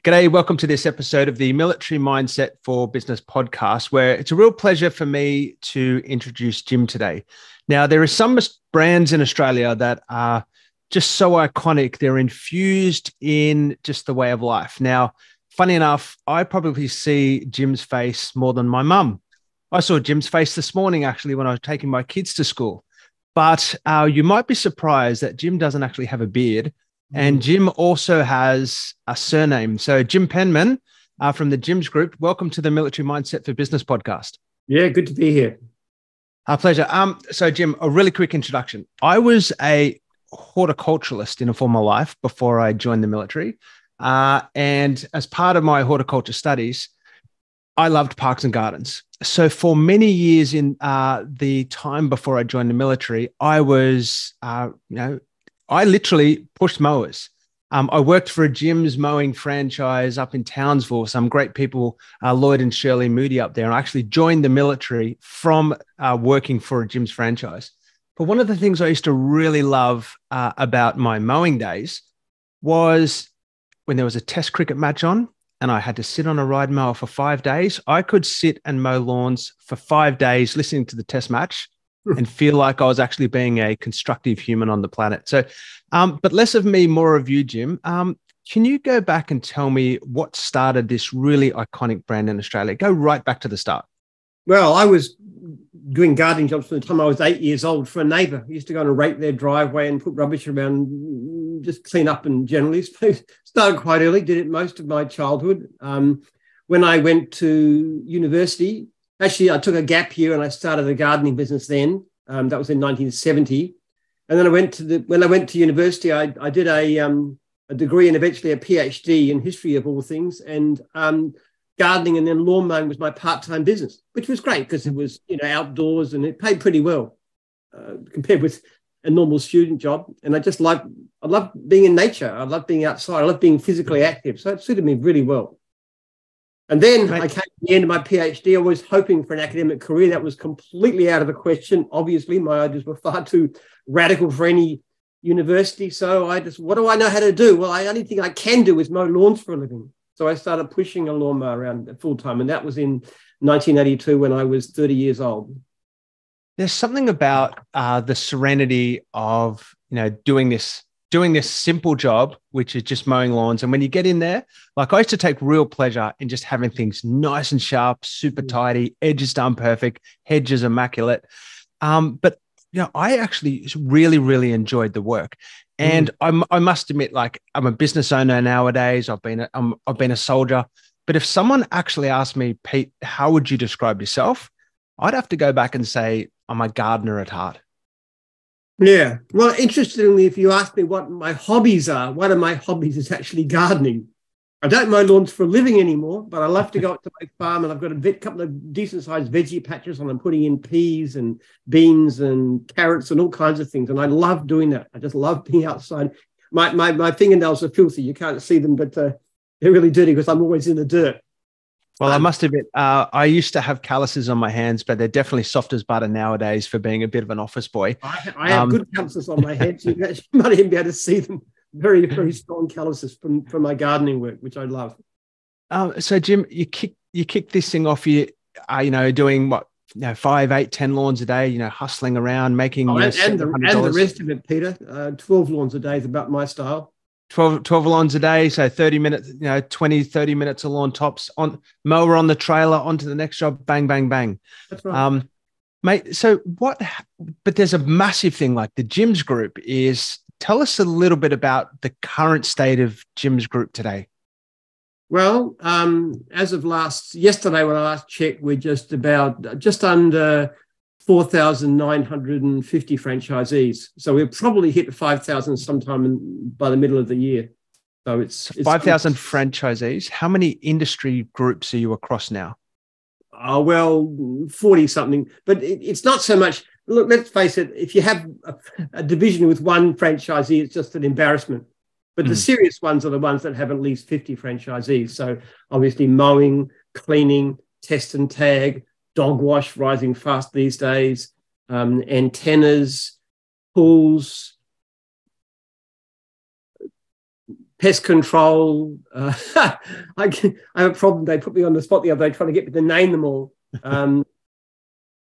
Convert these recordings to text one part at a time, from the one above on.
G'day, welcome to this episode of the Military Mindset for Business podcast, where it's a real pleasure for me to introduce Jim today. Now, there are some brands in Australia that are just so iconic. They're infused in just the way of life. Now, funny enough, I probably see Jim's face more than my mum. I saw Jim's face this morning, actually, when I was taking my kids to school. But you might be surprised that Jim doesn't actually have a beard. And Jim also has a surname. So Jim Penman from the Jim's Group, welcome to the Military Mindset for Business podcast. Yeah, good to be here. Our pleasure. So Jim, a really quick introduction. I was a horticulturalist in a former life before I joined the military. And as part of my horticulture studies, I loved parks and gardens. So for many years in the time before I joined the military, I was, I literally pushed mowers. I worked for a Jim's mowing franchise up in Townsville. Some great people, Lloyd and Shirley Moody up there. And I actually joined the military from working for a Jim's franchise. But one of the things I used to really love about my mowing days was when there was a test cricket match on and I had to sit on a ride mower for 5 days, I could sit and mow lawns for 5 days listening to the test match and feel like I was actually being a constructive human on the planet. So, but less of me, more of you, Jim. Can you go back and tell me what started this really iconic brand in Australia? Go right back to the start. Well, I was doing gardening jobs from the time I was 8 years old for a neighbour. I used to go and rake their driveway and put rubbish around, just clean up and generally. Started quite early, did it most of my childhood. When I went to university, actually, I took a gap year and I started a gardening business then. That was in 1970. And then when I went to university, I did a degree and eventually a PhD in history of all things. And gardening and then lawn mowing was my part-time business, which was great because it was outdoors and it paid pretty well compared with a normal student job. And I love being in nature. I love being outside. I love being physically active. So it suited me really well. And then I came to the end of my PhD. I was hoping for an academic career. That was completely out of the question. Obviously, my ideas were far too radical for any university. So what do I know how to do? Well, the only thing I can do is mow lawns for a living. So I started pushing a lawnmower around full time. And that was in 1982 when I was 30 years old. There's something about the serenity of, doing this simple job, which is just mowing lawns. And when you get in there, like I used to take real pleasure in just having things nice and sharp, super tidy, edges done perfect, hedges immaculate. But I actually really, really enjoyed the work. And I must admit, like I'm a business owner nowadays. I've been a soldier. But if someone actually asked me, Pete, how would you describe yourself? I'd have to go back and say I'm a gardener at heart. Yeah. Well, interestingly, if you ask me what my hobbies are, one of my hobbies is actually gardening. I don't mow lawns for a living anymore, but I love to go up to my farm and I've got a couple of decent-sized veggie patches and I'm putting in peas and beans and carrots and all kinds of things. And I love doing that. I just love being outside. My fingernails are filthy. You can't see them, but they're really dirty because I'm always in the dirt. Well, I must admit, I used to have calluses on my hands, but they're definitely soft as butter nowadays for being a bit of an office boy. I have good calluses on my head. So you might even be able to see them. Very, very strong calluses from my gardening work, which I love. So, Jim, you kick this thing off. You doing what? 5, 8, 10 lawns a day. Hustling around, making and the rest of it, Peter. 12 lawns a day is about my style. 12 lawns a day, so 30 minutes, 20, 30 minutes a lawn tops, on mower on the trailer, onto the next job, bang, bang, bang. That's right. Mate, so what, but there's a massive thing like the Jim's Group is, tell us a little bit about the current state of Jim's Group today. Well, as of yesterday when I last checked, we're just under 4,950 franchisees. So we'll probably hit 5,000 sometime by the middle of the year. So it's 5,000 franchisees. How many industry groups are you across now? Well, 40 something, but it's not so much. Look, let's face it. If you have a division with one franchisee, it's just an embarrassment. But the serious ones are the ones that have at least 50 franchisees. So obviously mowing, cleaning, test and tag, dog wash rising fast these days, antennas, pools, pest control. I have a problem. They put me on the spot the other day trying to get me to name them all.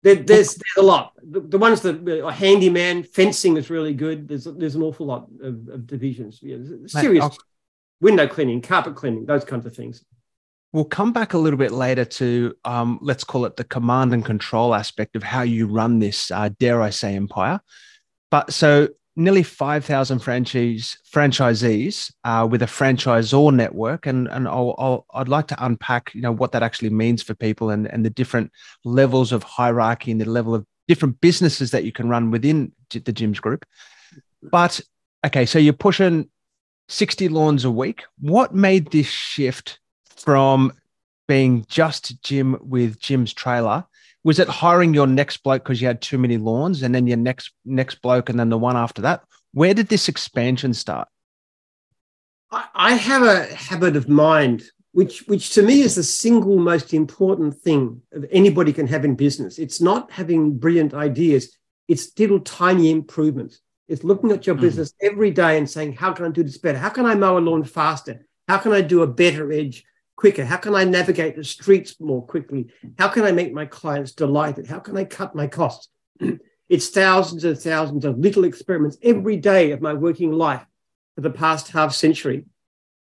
There's a lot. The ones that are handyman, fencing is really good. There's an awful lot of divisions. Yeah, serious window cleaning, carpet cleaning, those kinds of things. We'll come back a little bit later to, let's call it the command and control aspect of how you run this, dare I say, empire. But so nearly 5,000 franchisees with a franchisor network. And I'd like to unpack, what that actually means for people and the different levels of hierarchy and the level of different businesses that you can run within the Jim's group. But, okay, so you're pushing 60 lawns a week. What made this shift from being just Jim with Jim's trailer? Was it hiring your next bloke because you had too many lawns, and then your next bloke, and then the one after that? Where did this expansion start? I have a habit of mind, which to me is the single most important thing that anybody can have in business. It's not having brilliant ideas. It's little tiny improvements. It's looking at your business every day and saying, how can I do this better? How can I mow a lawn faster? How can I do a better edge quicker? How can I navigate the streets more quickly? How can I make my clients delighted? How can I cut my costs? It's thousands and thousands of little experiments every day of my working life for the past half century,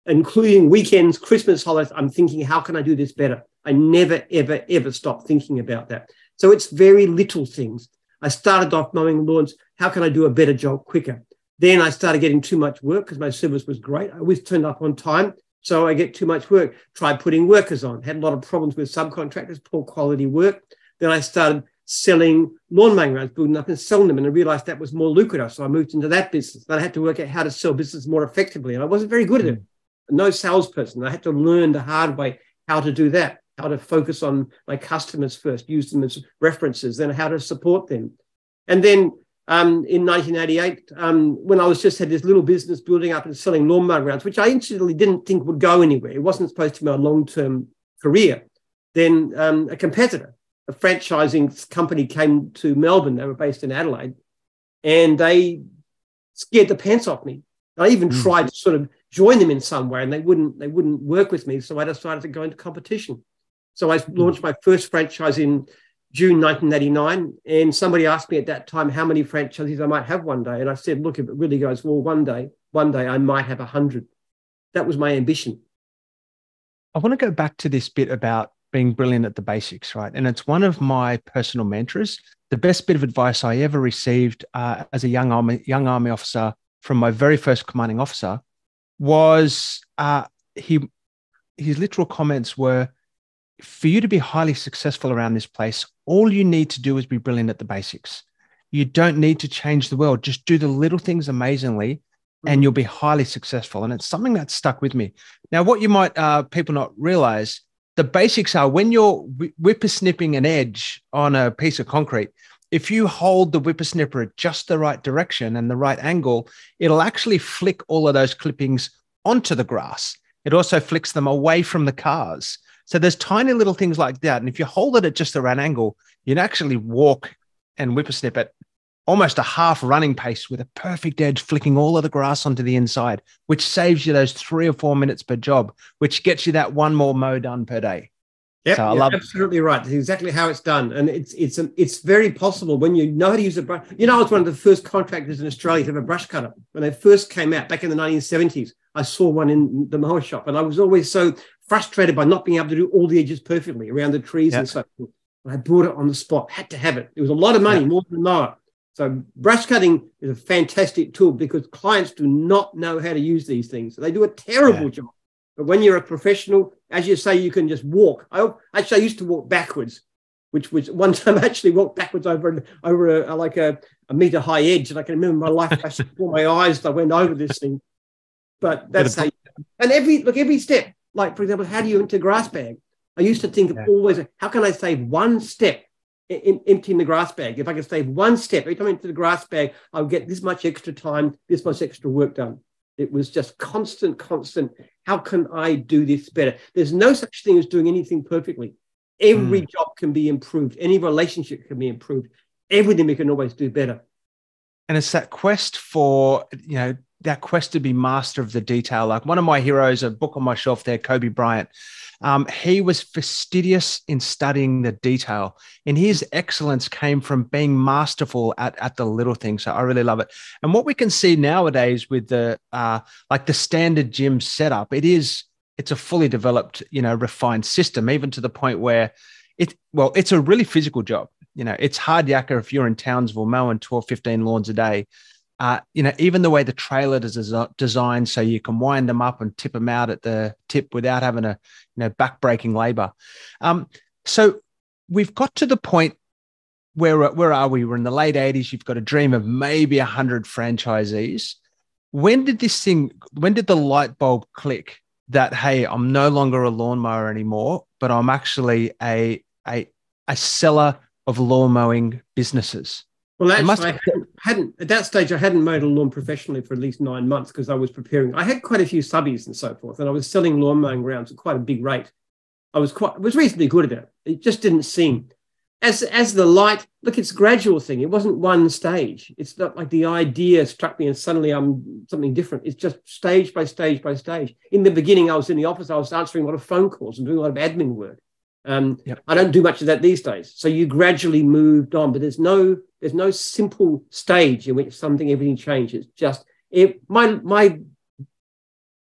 including weekends, Christmas holidays. I'm thinking, how can I do this better? I never, ever, ever stop thinking about that. So it's very little things. I started off mowing lawns. How can I do a better job quicker? Then I started getting too much work because my service was great. I always turned up on time. So I get too much work. Tried putting workers on. Had a lot of problems with subcontractors, poor quality work. Then I started selling lawn mowing rounds, building up and selling them. And I realized that was more lucrative. So I moved into that business. Then I had to work out how to sell business more effectively. And I wasn't very good at it. No salesperson. I had to learn the hard way how to do that, how to focus on my customers first, use them as references, then how to support them. And then in 1988, when I was just had this little business building up and selling lawn mowing rounds, which I incidentally didn't think would go anywhere. It wasn't supposed to be my long-term career. Then a competitor, a franchising company, came to Melbourne. They were based in Adelaide, and they scared the pants off me. I even tried to sort of join them in some way, and they wouldn't work with me. So I decided to go into competition. So I launched my first franchise in June 1989, and somebody asked me at that time how many franchisees I might have one day, and I said, look, if it really goes well, one day I might have 100. That was my ambition. I want to go back to this bit about being brilliant at the basics, right? And it's one of my personal mantras. The best bit of advice I ever received as a young army officer from my very first commanding officer was his literal comments were, for you to be highly successful around this place, all you need to do is be brilliant at the basics. You don't need to change the world. Just do the little things amazingly and you'll be highly successful. And it's something that stuck with me. Now, what you might people not realize, the basics are when you're whippersnipping an edge on a piece of concrete, if you hold the whippersnipper at just the right direction and the right angle, it'll actually flick all of those clippings onto the grass. It also flicks them away from the cars. So there's tiny little things like that. And if you hold it at just the right angle, you'd actually walk and whippersnip at almost a half running pace with a perfect edge, flicking all of the grass onto the inside, which saves you those 3 or 4 minutes per job, which gets you that one more mow done per day. Yep, so you're absolutely right. That's exactly how it's done. And it's very possible when you know how to use a brush. I was one of the first contractors in Australia to have a brush cutter. When they first came out back in the 1970s, I saw one in the mower shop, and I was always so frustrated by not being able to do all the edges perfectly around the trees and so forth. I bought it on the spot, had to have it. It was a lot of money, more than a mower. So brush cutting is a fantastic tool because clients do not know how to use these things. They do a terrible job. But when you're a professional, as you say, you can just walk. I used to walk backwards, which was one time I actually walked backwards over a meter high edge. And I can remember my life flashing before my eyes as I went over this thing. But that's how and every step, like, for example, how do you empty a grass bag? I used to think of always, how can I save one step in emptying the grass bag? If I could save one step, every time I empty the grass bag, I would get this much extra time, this much extra work done. It was just constant. How can I do this better? There's no such thing as doing anything perfectly. Every job can be improved. Any relationship can be improved. Everything we can always do better. And it's that quest for, that quest to be master of the detail. Like one of my heroes, a book on my shelf there, Kobe Bryant. He was fastidious in studying the detail, and his excellence came from being masterful at the little things. So I really love it. And what we can see nowadays with the like the standard gym setup, it's a fully developed, refined system, even to the point where it's a really physical job. It's hard yakka if you're in Townsville mowing 12, 15 lawns a day. Even the way the trailer is designed so you can wind them up and tip them out at the tip without having a, back-breaking labor. So we've got to the point where are we? We're in the late 80s. You've got a dream of maybe 100 franchisees. When did the light bulb click that, hey, I'm no longer a lawnmower anymore, but I'm actually a seller of lawn mowing businesses? Well, actually, I hadn't at that stage. I hadn't mowed a lawn professionally for at least 9 months because I was preparing. I had quite a few subbies and so forth, and I was selling lawn mowing rounds at quite a big rate. I was reasonably good at it. It just didn't seem as the light. Look, it's a gradual thing. It wasn't one stage. It's not like the idea struck me and suddenly I'm something different. It's just stage by stage by stage. In the beginning, I was in the office. I was answering a lot of phone calls and doing a lot of admin work. I don't do much of that these days. So you gradually moved on, but there's no simple stage in which everything changes. Just my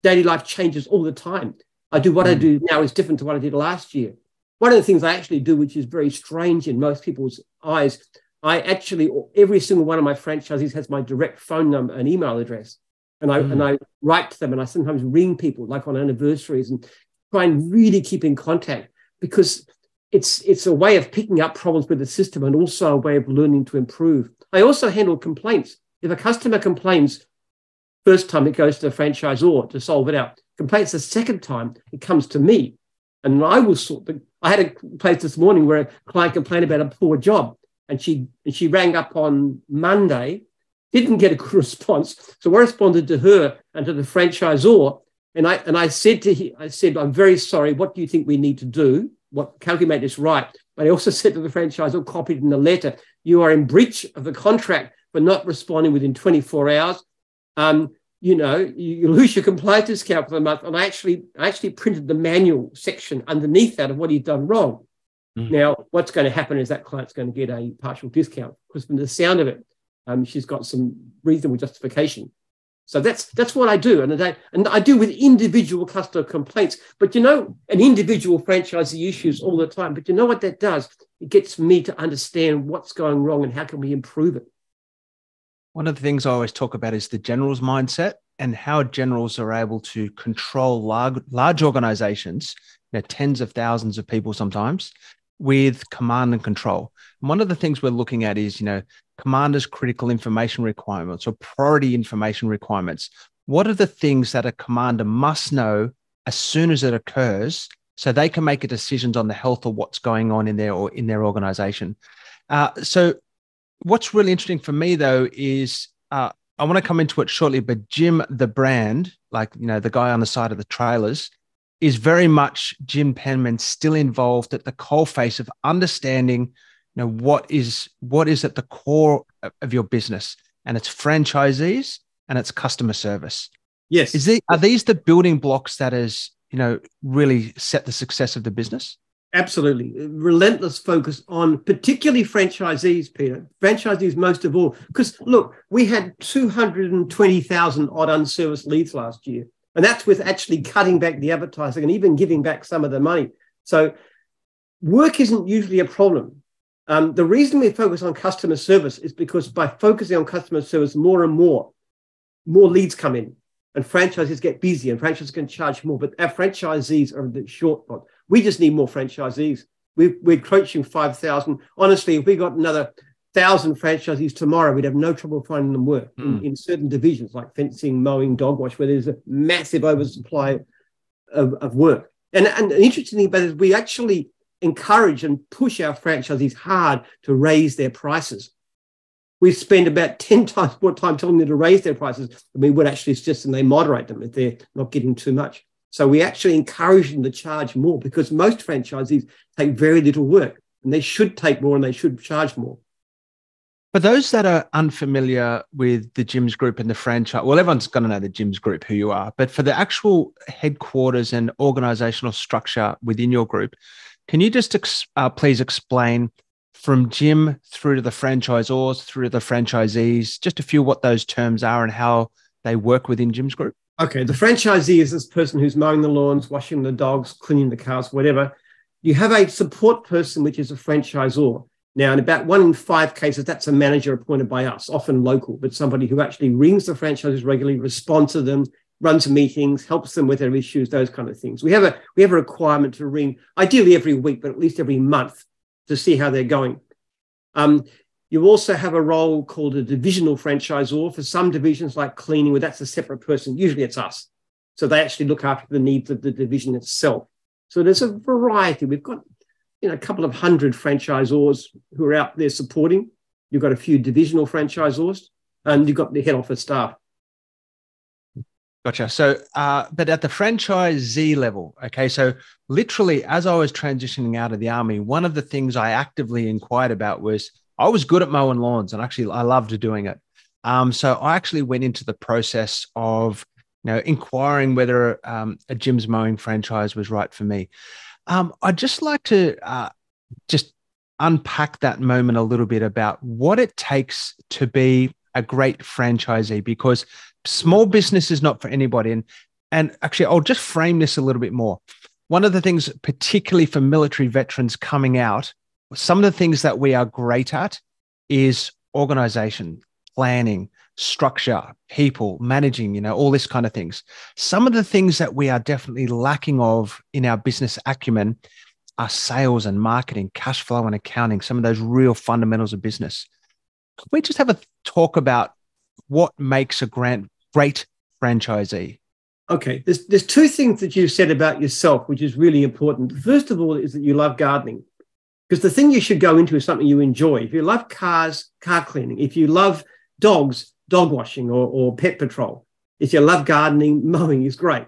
daily life changes all the time. I do what I do now is different to what I did last year. One of the things I actually do, which is very strange in most people's eyes, every single one of my franchisees has my direct phone number and email address. And I write to them, and I sometimes ring people like on anniversaries and try and really keep in contact, because it's a way of picking up problems with the system and also a way of learning to improve. I also handle complaints. If a customer complains, first time it goes to the franchisor to solve it out. Complaints the second time, it comes to me. And I will I had a place this morning where a client complained about a poor job, and she rang up on Monday, didn't get a good response. So I responded to her and to the franchisor, and I said to him, I'm very sorry, what do you think we need to do? How can we make this right? But I also said to the franchisor, copied in the letter, you are in breach of the contract for not responding within 24 hours. You lose your compliance discount for the month. And I actually printed the manual section underneath that of what he'd done wrong. Now, what's going to happen is that client's going to get a partial discount, because from the sound of it, she's got some reasonable justification. So that's what I do. And I do with individual customer complaints. But, an individual franchisee issues all the time. But you know what that does? It gets me to understand what's going wrong and how can we improve it. One of the things I always talk about is the general's mindset, and how generals are able to control large organizations, tens of thousands of people sometimes, with command and control. And one of the things we're looking at is, commanders' critical information requirements or priority information requirements. What are the things that a commander must know as soon as it occurs so they can make decisions on the health of what's going on in their organization? So what's really interesting for me, though, is I want to come into it shortly, but Jim, the brand, the guy on the side of the trailers, is very much Jim Penman, still involved at the coalface of understanding, what is at the core of your business, and it's franchisees and it's customer service. Yes. Are these the building blocks that is, really set the success of the business? Absolutely. Relentless focus on particularly franchisees, Peter. Franchisees most of all. Because, look, we had 220,000 odd unserviced leads last year. And that's with actually cutting back the advertising and even giving back some of the money. So work isn't usually a problem. The reason we focus on customer service is because by focusing on customer service more and more leads come in, and franchises get busy, and franchises can charge more. But our franchisees are a bit short. We just need more franchisees. We're coaching 5,000. Honestly, if we got another 1,000 franchisees tomorrow, we'd have no trouble finding them work in certain divisions like fencing, mowing, dog wash, where there's a massive oversupply of work. And an interesting thing about it is we actually encourage and push our franchisees hard to raise their prices. We spend about 10 times more time telling them to raise their prices than we would actually suggest, and they moderate them if they're not getting too much. So we actually encourage them to charge more, because most franchisees take very little work, and they should take more and they should charge more. For those that are unfamiliar with the Jim's Group and the franchise, well, everyone's going to know the Jim's Group, who you are, but for the actual headquarters and organizational structure within your group, can you just please explain from Jim through to the franchisors, through to the franchisees, just a few what those terms are and how they work within Jim's Group? Okay, the franchisee is this person who's mowing the lawns, washing the dogs, cleaning the cars, whatever. You have a support person, which is a franchisor. Now, in about 1 in 5 cases, that's a manager appointed by us, often local, but somebody who actually rings the franchises regularly, responds to them, runs meetings, helps them with their issues, those kind of things. We have a requirement to ring, ideally every week, but at least every month to see how they're going. You also have a role called a divisional franchisor. For some divisions like cleaning, where that's a separate person, usually it's us. So they actually look after the needs of the division itself. So there's a variety. We've got a couple of 100 franchisors who are out there supporting. You've got a few divisional franchisors, and you've got the head office staff. Gotcha. So, but at the franchisee level, okay, so literally as I was transitioning out of the army, one of the things I actively inquired about was I was good at mowing lawns, and actually I loved doing it. So I actually went into the process of, inquiring whether a Jim's Mowing franchise was right for me. I'd just like to just unpack that moment a little bit about what it takes to be a great franchisee, because small business is not for anybody. And actually, I'll just frame this a little bit more. One of the things, particularly for military veterans coming out, some of the things that we are great at is organization, planning, structure, people, managing, all this kind of things. Some of the things that we are definitely lacking of in our business acumen are sales and marketing, cash flow and accounting, some of those real fundamentals of business. Could we just have a talk about what makes a great franchisee? Okay, there's 2 things that you've said about yourself, which is really important. First of all is that you love gardening, because the thing you should go into is something you enjoy. If you love cars, car cleaning. If you love dogs, dog washing or pet patrol. If you love gardening, mowing is great.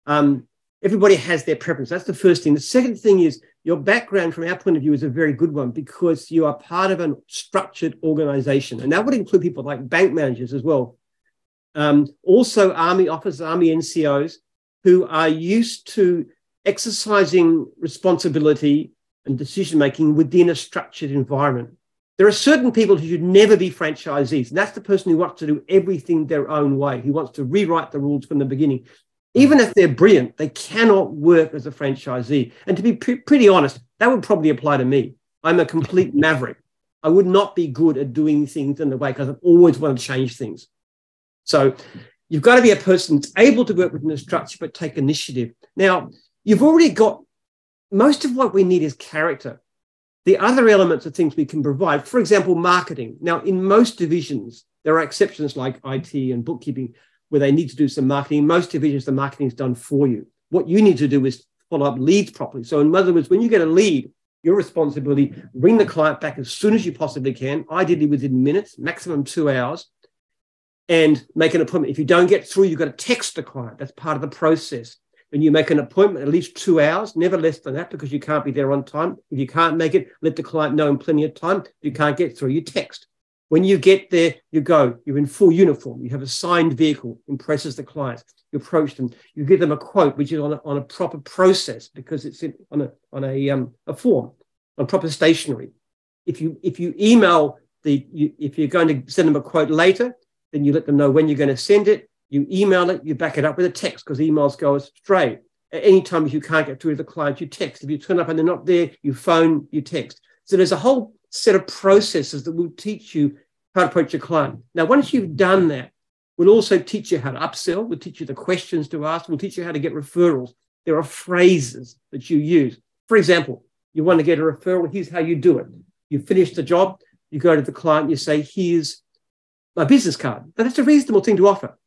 Everybody has their preference. That's the first thing. The second thing is your background from our point of view is a very good one, because you are part of a structured organization. And that would include people like bank managers as well. Also Army officers, Army NCOs, who are used to exercising responsibility and decision-making within a structured environment. There are certain people who should never be franchisees, and that's the person who wants to do everything their own way, who wants to rewrite the rules from the beginning. Even if they're brilliant, they cannot work as a franchisee. And to be pretty honest, that would probably apply to me. I'm a complete maverick. I would not be good at doing things in the way, because I've always wanted to change things. So you've got to be a person that's able to work within a structure but take initiative. Now, you've already got most of what we need is character. The other elements of things we can provide, for example, marketing. Now, in most divisions, there are exceptions like IT and bookkeeping where they need to do some marketing. In most divisions, the marketing is done for you. What you need to do is follow up leads properly. So in other words, when you get a lead, your responsibility, bring the client back as soon as you possibly can, ideally within minutes, maximum 2 hours, and make an appointment. If you don't get through, you've got to text the client. That's part of the process. When you make an appointment, at least 2 hours, never less than that, because you can't be there on time. If you can't make it, let the client know in plenty of time. If you can't get through, you text. When you get there, you go. You're in full uniform. You have a signed vehicle, impresses the client. You approach them. You give them a quote, which is on a proper process, because it's on a form, on proper stationery. If you email if you're going to send them a quote later, then you let them know when you're going to send it. You email it, you back it up with a text, because emails go astray. At any time, if you can't get through to the client, you text. If you turn up and they're not there, you phone, you text. So there's a whole set of processes that will teach you how to approach your client. Now, once you've done that, we'll also teach you how to upsell. We'll teach you the questions to ask. We'll teach you how to get referrals. There are phrases that you use. For example, you want to get a referral, here's how you do it. You finish the job, you go to the client, you say, here's my business card. Now, that's a reasonable thing to offer.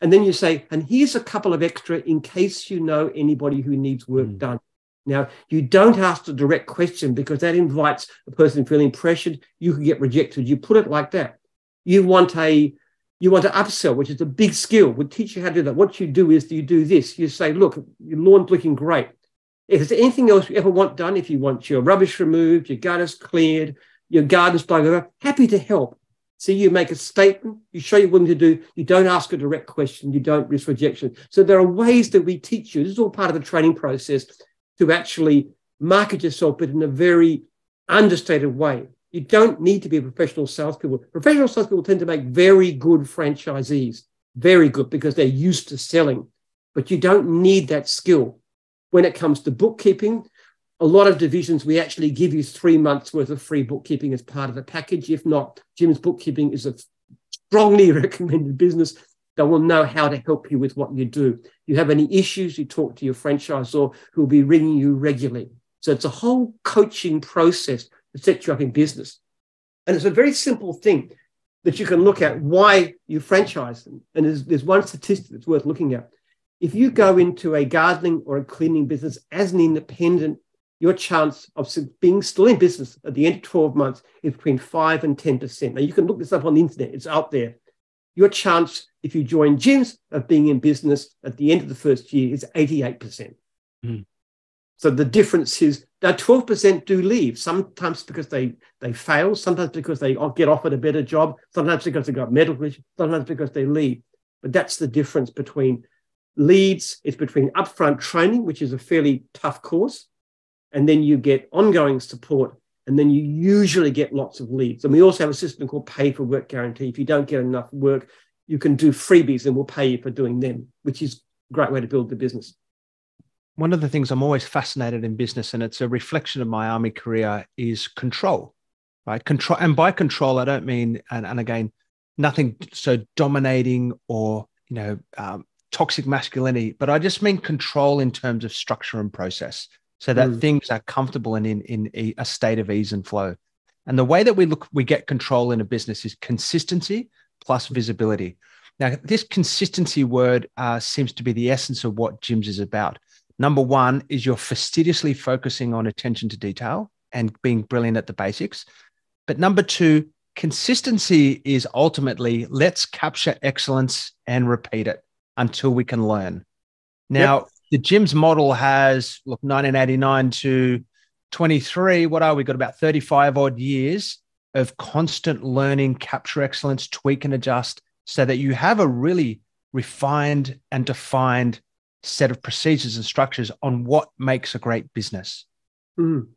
And then you say, and here's a couple of extra in case you know anybody who needs work done. Now, you don't ask the direct question, because that invites the person feeling pressured. You could get rejected. You put it like that. You want to upsell, which is a big skill. We'll teach you how to do that. What you do is you do this. You say, look, your lawn's looking great. If there's anything else you ever want done, if you want your rubbish removed, your gutters cleared, your garden's blowing over, happy to help. So you make a statement, you show you're willing to do, you don't ask a direct question, you don't risk rejection. So there are ways that we teach you, this is all part of the training process, to actually market yourself, but in a very understated way. You don't need to be a professional salespeople. Professional salespeople tend to make very good franchisees, very good, because they're used to selling. But you don't need that skill. When it comes to bookkeeping, a lot of divisions, we actually give you 3 months worth of free bookkeeping as part of the package. If not, Jim's Bookkeeping is a strongly recommended business that will know how to help you with what you do. You have any issues, you talk to your franchisor who will be ringing you regularly. So it's a whole coaching process to set you up in business. And it's a very simple thing that you can look at why you franchise them. And there's one statistic that's worth looking at. If you go into a gardening or a cleaning business as an independent, your chance of being still in business at the end of 12 months is between 5 and 10%. Now, you can look this up on the internet. It's out there. Your chance, if you join Jim's, of being in business at the end of the first year is 88%. Mm. So the difference is that 12% do leave, sometimes because they fail, sometimes because they get offered a better job, sometimes because they got medical issues, sometimes because they leave. But that's the difference between leads. It's between upfront training, which is a fairly tough course, and then you get ongoing support, and then you usually get lots of leads. And we also have a system called pay for work guarantee. If you don't get enough work, you can do freebies and we'll pay you for doing them, which is a great way to build the business. One of the things I'm always fascinated in business, and it's a reflection of my army career, is control, right? Control, and by control, I don't mean, and again, nothing so dominating or, toxic masculinity, but I just mean control in terms of structure and process, so that things are comfortable and in a state of ease and flow. And the way that we get control in a business is consistency plus visibility. Now, this consistency word seems to be the essence of what Jim's is about. Number one is you're fastidiously focusing on attention to detail and being brilliant at the basics. But number two, consistency is ultimately let's capture excellence and repeat it until we can learn. Now, the Jim's model has, 1989 to 23, what are we? Got about 35 odd years of constant learning, capture excellence, tweak and adjust, so that you have a really refined and defined set of procedures and structures on what makes a great business. And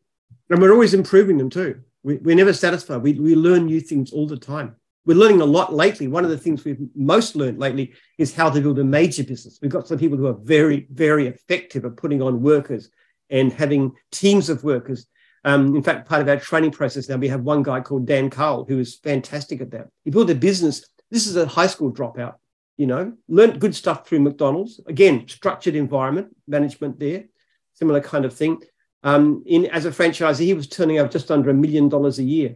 we're always improving them too. We're never satisfied. We learn new things all the time. We're learning a lot lately. One of the things we've most learned lately is how to build a major business. We've got some people who are very, very effective at putting on workers and having teams of workers. In fact, part of our training process now, we have one guy called Dan Carl, who is fantastic at that. He built a business. This is a high school dropout, learned good stuff through McDonald's. Again, structured environment, management there, similar kind of thing. As a franchisee, he was turning over just under $1 million a year.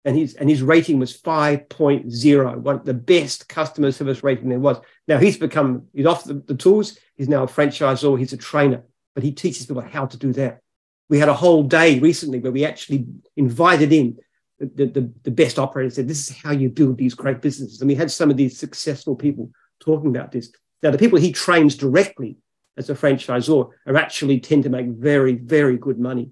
And his rating was 5.0, one of the best customer service rating there was. Now he's off the tools. He's now a franchisor. He's a trainer, but he teaches people how to do that. We had a whole day recently where we actually invited in the best operators, said, this is how you build these great businesses. And we had some of these successful people talking about this. Now, the people he trains directly as a franchisor actually tend to make very, very good money.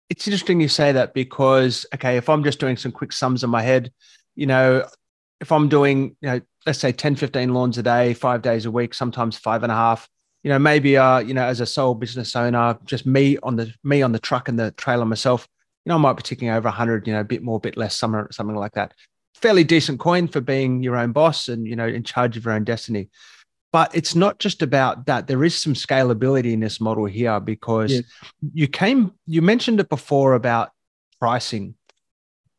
It's interesting you say that because, okay, if I'm just doing some quick sums in my head, if I'm doing, let's say 10, 15 lawns a day, 5 days a week, sometimes 5.5, maybe, as a sole business owner, just me on the truck and the trailer myself, I might be ticking over 100, a bit more, a bit less, something like that. Fairly decent coin for being your own boss and, in charge of your own destiny. But it's not just about that. There is some scalability in this model here because you mentioned it before about pricing.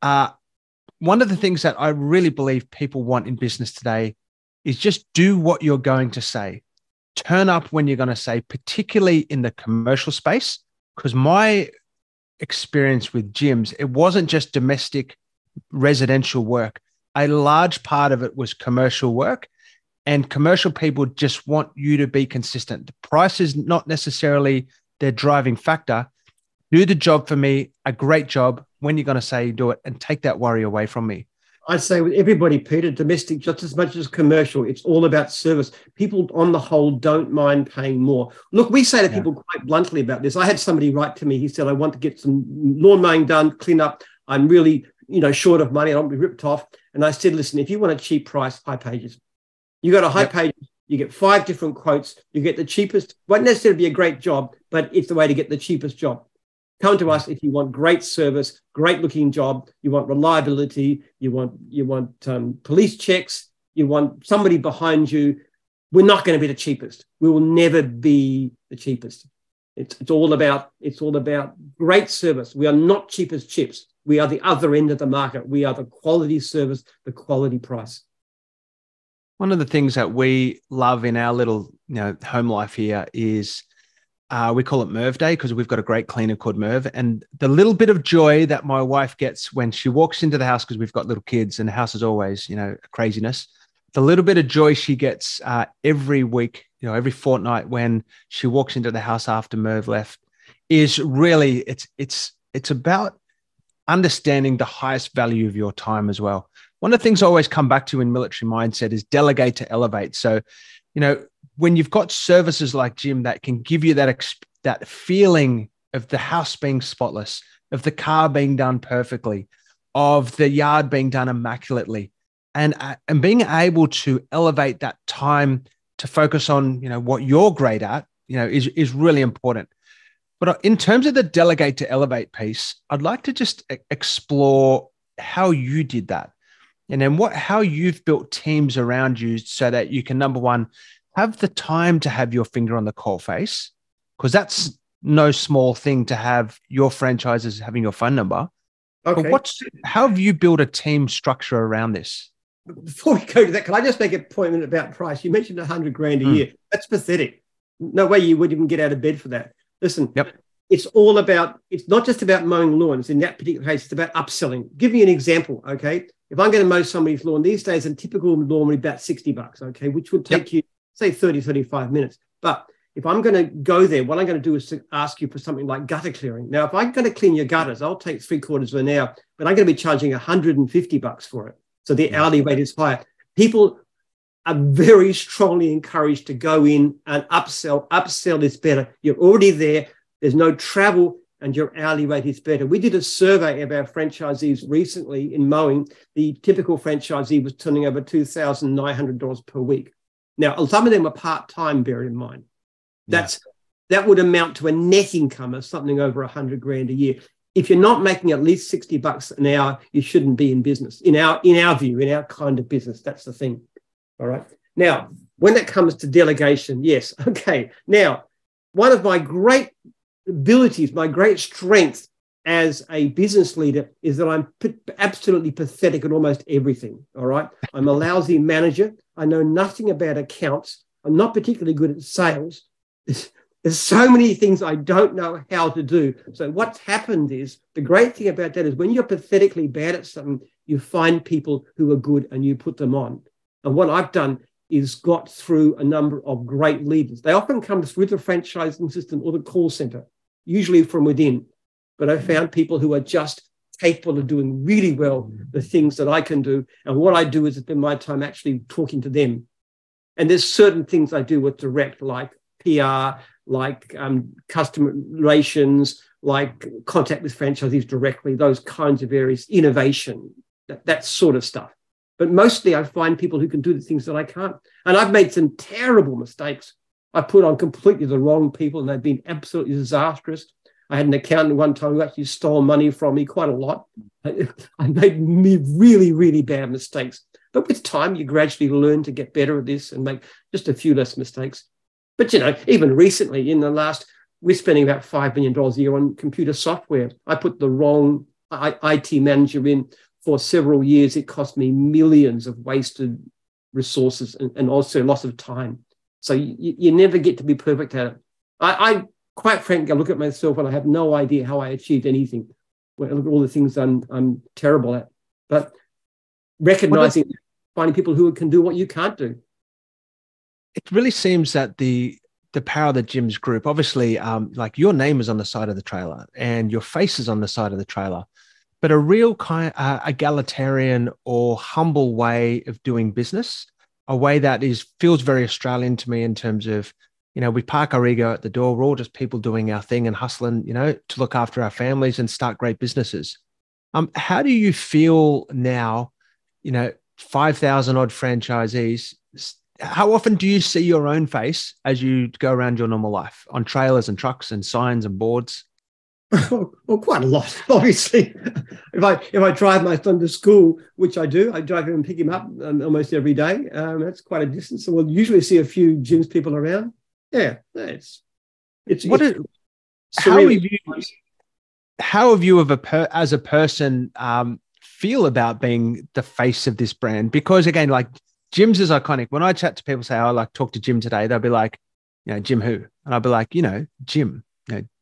One of the things that I really believe people want in business today is just do what you're going to say. Turn up when you're going to say, particularly in the commercial space, because my experience with gyms, it wasn't just domestic residential work. A large part of it was commercial work. And commercial people just want you to be consistent. The price is not necessarily their driving factor. Do the job for me, a great job, when you're going to say do it, and take that worry away from me. I'd say with everybody, Peter, domestic just as much as commercial, it's all about service. People on the whole don't mind paying more. Look, we say to people quite bluntly about this. I had somebody write to me. He said, I want to get some lawn mowing done, clean up. I'm really short of money, I don't want to be ripped off. And I said, listen, if you want a cheap price, high pages. You go to high pages, you get 5 different quotes, you get the cheapest, won't necessarily be a great job, but it's the way to get the cheapest job. Come to us if you want great service, great looking job, you want reliability, you want police checks, you want somebody behind you. We're not going to be the cheapest. We will never be the cheapest. It's all about great service. We are not cheap as chips. We are the other end of the market. We are the quality service, the quality price. One of the things that we love in our little home life here is we call it Merv Day because we've got a great cleaner called Merv. And the little bit of joy that my wife gets when she walks into the house, because we've got little kids and the house is always, craziness. The little bit of joy she gets every week, every fortnight when she walks into the house after Merv left is really, it's about understanding the highest value of your time as well. One of the things I always come back to in military mindset is delegate to elevate. So, when you've got services like Jim that can give you that feeling of the house being spotless, of the car being done perfectly, of the yard being done immaculately, and being able to elevate that time to focus on, what you're great at, is really important. But in terms of the delegate to elevate piece, I'd like to just explore how you did that. And then how you've built teams around you so that you can, number one, have the time to have your finger on the coalface, because that's no small thing to have your franchises having your phone number. Okay. But how have you built a team structure around this? Before we go to that, can I just make a point about price? You mentioned $100,000 a year. That's pathetic. No way you would even get out of bed for that. Listen, it's not just about mowing lawns. In that particular case, it's about upselling. Give me an example, okay? If I'm going to mow somebody's lawn, these days, a typical lawn would be about $60, okay, which would take you, say, 30, 35 minutes. But if I'm going to go there, what I'm going to do is to ask you for something like gutter clearing. Now, if I'm going to clean your gutters, I'll take 3/4 of an hour, but I'm going to be charging $150 for it. So the hourly rate is higher. People are very strongly encouraged to go in and upsell. Upsell is better. You're already there. There's no travel, and your hourly rate is better. We did a survey of our franchisees recently in mowing. The typical franchisee was turning over $2,900 per week. Now, some of them are part-time, bear in mind. That would amount to a net income of something over $100,000 a year. If you're not making at least $60 an hour, you shouldn't be in business. In our view, in our kind of business, that's the thing. All right. Now, when it comes to delegation, yes. Okay. Now, one of my great abilities, my great strength as a business leader is that I'm absolutely pathetic at almost everything. All right. I'm a lousy manager. I know nothing about accounts. I'm not particularly good at sales. There's so many things I don't know how to do. So what's happened is, the great thing about that is when you're pathetically bad at something, you find people who are good and you put them on. And what I've done is got through a number of great leaders. They often come through the franchising system or the call center, usually from within. But I found people who are just capable of doing really well the things that I can do. And what I do is spend my time actually talking to them. And there's certain things I do with direct, like PR, like customer relations, like contact with franchisees directly, those kinds of areas, innovation, that sort of stuff. But mostly I find people who can do the things that I can't. And I've made some terrible mistakes. I put on completely the wrong people and they've been absolutely disastrous. I had an accountant one time who actually stole money from me quite a lot. I made really, really bad mistakes. But with time, you gradually learn to get better at this and make just a few less mistakes. But, even recently in the last, we're spending about $5 million a year on computer software. I put the wrong IT manager in for several years. It cost me millions of wasted resources and also loss of time. So you never get to be perfect at it. I quite frankly, I look at myself and I have no idea how I achieved anything. I look at all the things I'm terrible at. But recognizing, finding people who can do what you can't do. It really seems that the power of the Jim's group, obviously, like your name is on the side of the trailer and your face is on the side of the trailer, but a real kind egalitarian or humble way of doing business, a way that feels very Australian to me in terms of, we park our ego at the door. We're all just people doing our thing and hustling, to look after our families and start great businesses. How do you feel now, 5,000 odd franchisees? How often do you see your own face as you go around your normal life on trailers and trucks and signs and boards? Well, quite a lot, obviously. If I drive my son to school, which I do, I drive him and pick him up almost every day. That's quite a distance. So we'll usually see a few Jim's people around. Yeah, it's how surreal. have you as a person feel about being the face of this brand? Because again, like Jim's is iconic. When I chat to people, say, "I like talk to Jim today," they'll be like, Jim who? And I'll be like, Jim,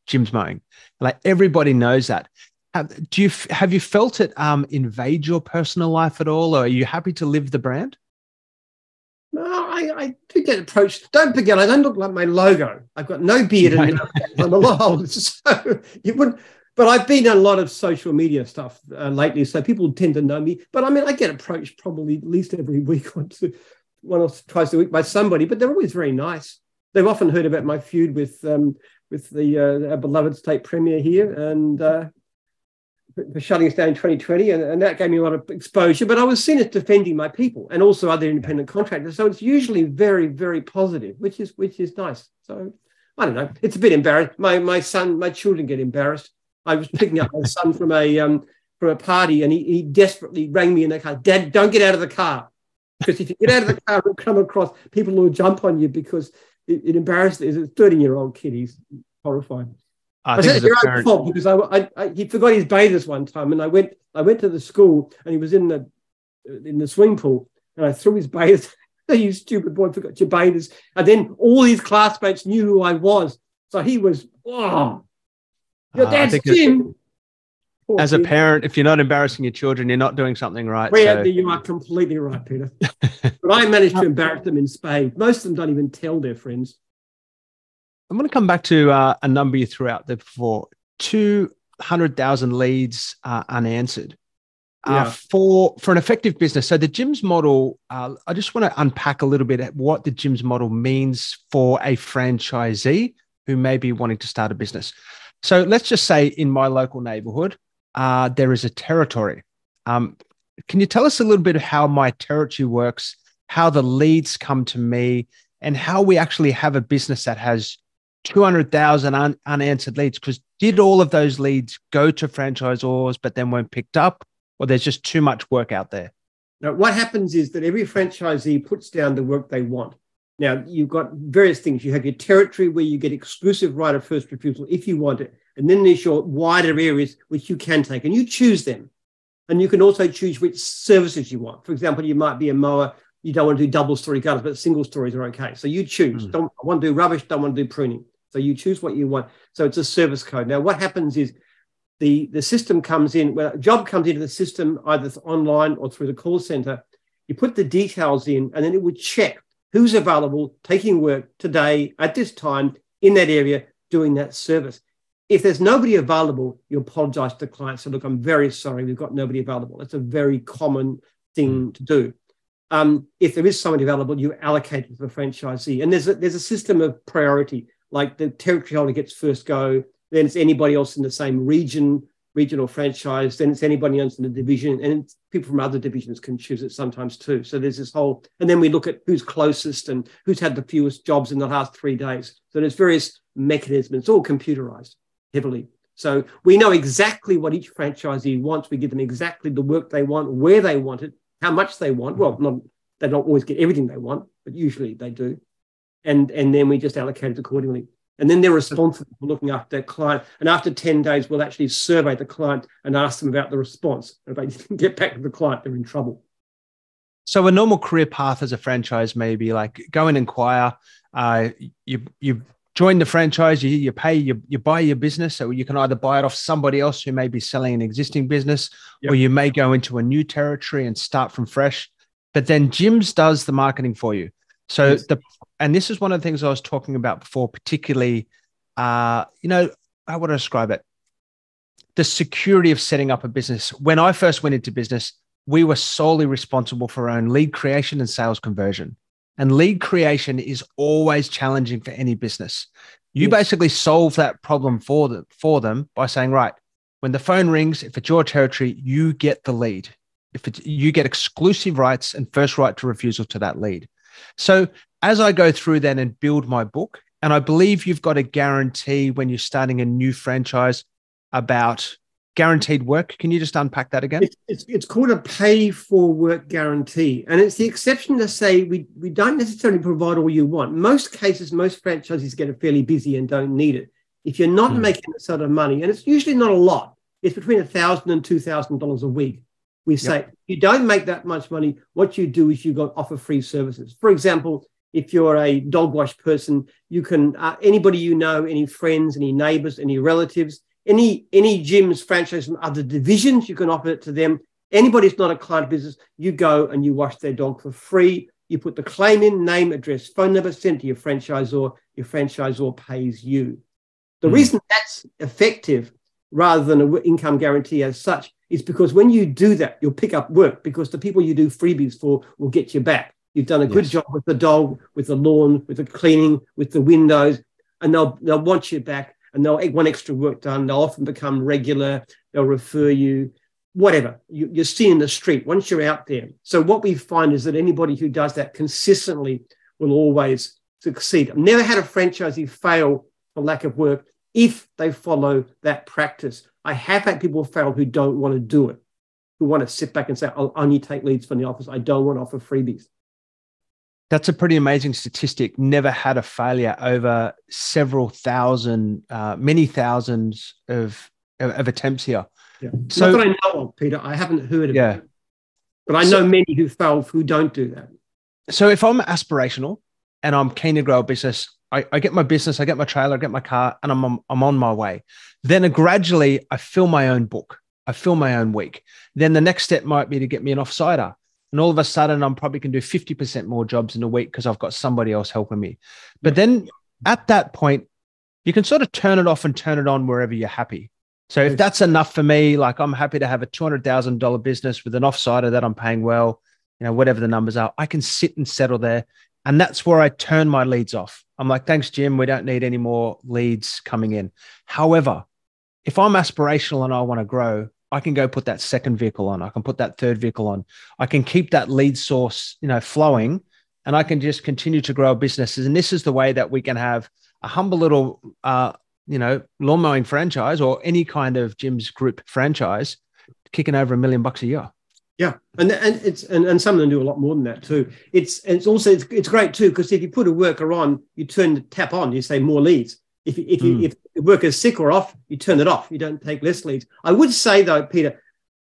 Jim's mowing. Like everybody knows that. Have you felt it invade your personal life at all, or are you happy to live the brand? No, I do get approached. Don't forget, I don't look like my logo. I've got no beard and I'm a lot older, so you wouldn't. But I've been on a lot of social media stuff lately, so people tend to know me. But I mean, I get approached probably at least every week or two, one or twice a week by somebody. But they're always very nice. They've often heard about my feud with our beloved state premier here, and for shutting us down in 2020, and that gave me a lot of exposure. But I was seen as defending my people and also other independent contractors. So it's usually very, very positive, which is nice. So I don't know. It's a bit embarrassing. My children get embarrassed. I was picking up my son from a party, and he desperately rang me in the car. "Dad, don't get out of the car, because if you get out of the car and come across, people will jump on you because it embarrassed. It's a 13-year-old kid. He's horrified." I said it's your own fault, because he forgot his bathers one time, and I went to the school, and he was in the swimming pool, and I threw his bathers. "You stupid boy, forgot your bathers." And then all his classmates knew who I was, so he was, "Oh, your dad's Jim." As a parent, if you're not embarrassing your children, you're not doing something right. Well, you are completely right, Peter. But I managed to embarrass them in spades. Most of them don't even tell their friends. I'm going to come back to a number you threw out there before: 200,000 leads unanswered. For an effective business. So the Jim's model, I just want to unpack a little bit at what the Jim's model means for a franchisee who may be wanting to start a business. So let's just say in my local neighborhood, there is a territory. Can you tell us a little bit of how my territory works, how the leads come to me, and how we actually have a business that has 200,000 unanswered leads? Because did all of those leads go to franchisors but then weren't picked up, or there's just too much work out there? Now, what happens is that every franchisee puts down the work they want. Now, you've got various things. You have your territory where you get exclusive right of first refusal if you want it. And then there's your wider areas which you can take, and you choose them. And you can also choose which services you want. For example, you might be a mower. You don't want to do double-story gutters, but single stories are okay. So you choose. Don't want to do rubbish, don't want to do pruning. So you choose what you want. So it's a service code. Now, what happens is the system comes in, when a job comes into the system, either online or through the call center, you put the details in, and then it would check who's available, taking work today at this time in that area, doing that service. If there's nobody available, you apologize to the client. So, look, I'm very sorry, we've got nobody available. That's a very common thing to do. If there is somebody available, you allocate it to the franchisee. And there's a system of priority, like the territory holder gets first go, then it's anybody else in the same regional franchise, then it's anybody else in the division, and people from other divisions can choose it sometimes too. So there's this whole, and then we look at who's closest and who's had the fewest jobs in the last 3 days. So there's various mechanisms. It's all computerized heavily. So we know exactly what each franchisee wants. We give them exactly the work they want, where they want it, how much they want. Well, they don't always get everything they want, but usually they do. And then we just allocate it accordingly. And then they're responsible for looking after their client. And after 10 days, we'll actually survey the client and ask them about the response. If they didn't get back to the client, they're in trouble. So a normal career path as a franchise may be like go and inquire. You join the franchise, you pay, you buy your business. So you can either buy it off somebody else who may be selling an existing business, or you may go into a new territory and start from fresh. But then Jim's does the marketing for you. So and this is one of the things I was talking about before, particularly, how would I describe it? The security of setting up a business. When I first went into business, we were solely responsible for our own lead creation and sales conversion. And lead creation is always challenging for any business. You basically solve that problem for them by saying, right, When the phone rings, if it's your territory, you get the lead. You get exclusive rights and first right to refusal to that lead. So as I go through then and build my book, and I believe you've got a guarantee when you're starting a new franchise about guaranteed work. Can you just unpack that again? It's called a pay for work guarantee. And it's the exception to say we don't necessarily provide all you want. Most cases, most franchises get fairly busy and don't need it. If you're not making that sort of money, and it's usually not a lot, it's between $1,000 and $2,000 a week. We say, if you don't make that much money, what you do is you offer free services. For example, if you're a dog wash person, you can, anybody you know, any friends, any neighbors, any relatives, any gyms, franchise from other divisions, you can offer it to them. Anybody who's not a client business, you go and you wash their dog for free. You put the claim in, name, address, phone number, sent to your franchisor pays you. The reason that's effective rather than an income guarantee as such is because when you do that, you'll pick up work because the people you do freebies for will get you back. You've done a good job with the dog, with the lawn, with the cleaning, with the windows, and they'll want you back and they'll want extra work done. They'll often become regular. They'll refer you, whatever. You're seeing the street once you're out there. So what we find is that anybody who does that consistently will always succeed. I've never had a franchisee fail for lack of work if they follow that practice. I have had people fail who don't want to do it, who want to sit back and say, I'll only take leads from the office. I don't want to offer freebies. That's a pretty amazing statistic. Never had a failure over several thousand, many thousands of attempts here. Yeah. So, not that I know of, Peter. I haven't heard of it. But I know many who fail who don't do that. So if I'm aspirational and I'm keen to grow a business, I get my business, I get my trailer, I get my car, and I'm on my way. Then gradually I fill my own book. I fill my own week. Then the next step might be to get me an offsider. And all of a sudden I'm probably can do 50% more jobs in a week because I've got somebody else helping me. But then at that point, you can sort of turn it off and turn it on wherever you're happy. So if that's enough for me, like I'm happy to have a $200,000 business with an offsider that I'm paying well, whatever the numbers are, I can sit and settle there. And that's where I turn my leads off. I'm like, thanks, Jim. We don't need any more leads coming in. However, if I'm aspirational and I want to grow, I can go put that second vehicle on. I can put that third vehicle on. I can keep that lead source, flowing, and I can just continue to grow businesses. And this is the way that we can have a humble little, lawn mowing franchise or any kind of Jim's Group franchise kicking over $1 million a year. Yeah, and some of them do a lot more than that too. It's great too because if you put a worker on, you turn the tap on. You say more leads. If the worker's sick or off, you turn it off. You don't take less leads. I would say though, Peter,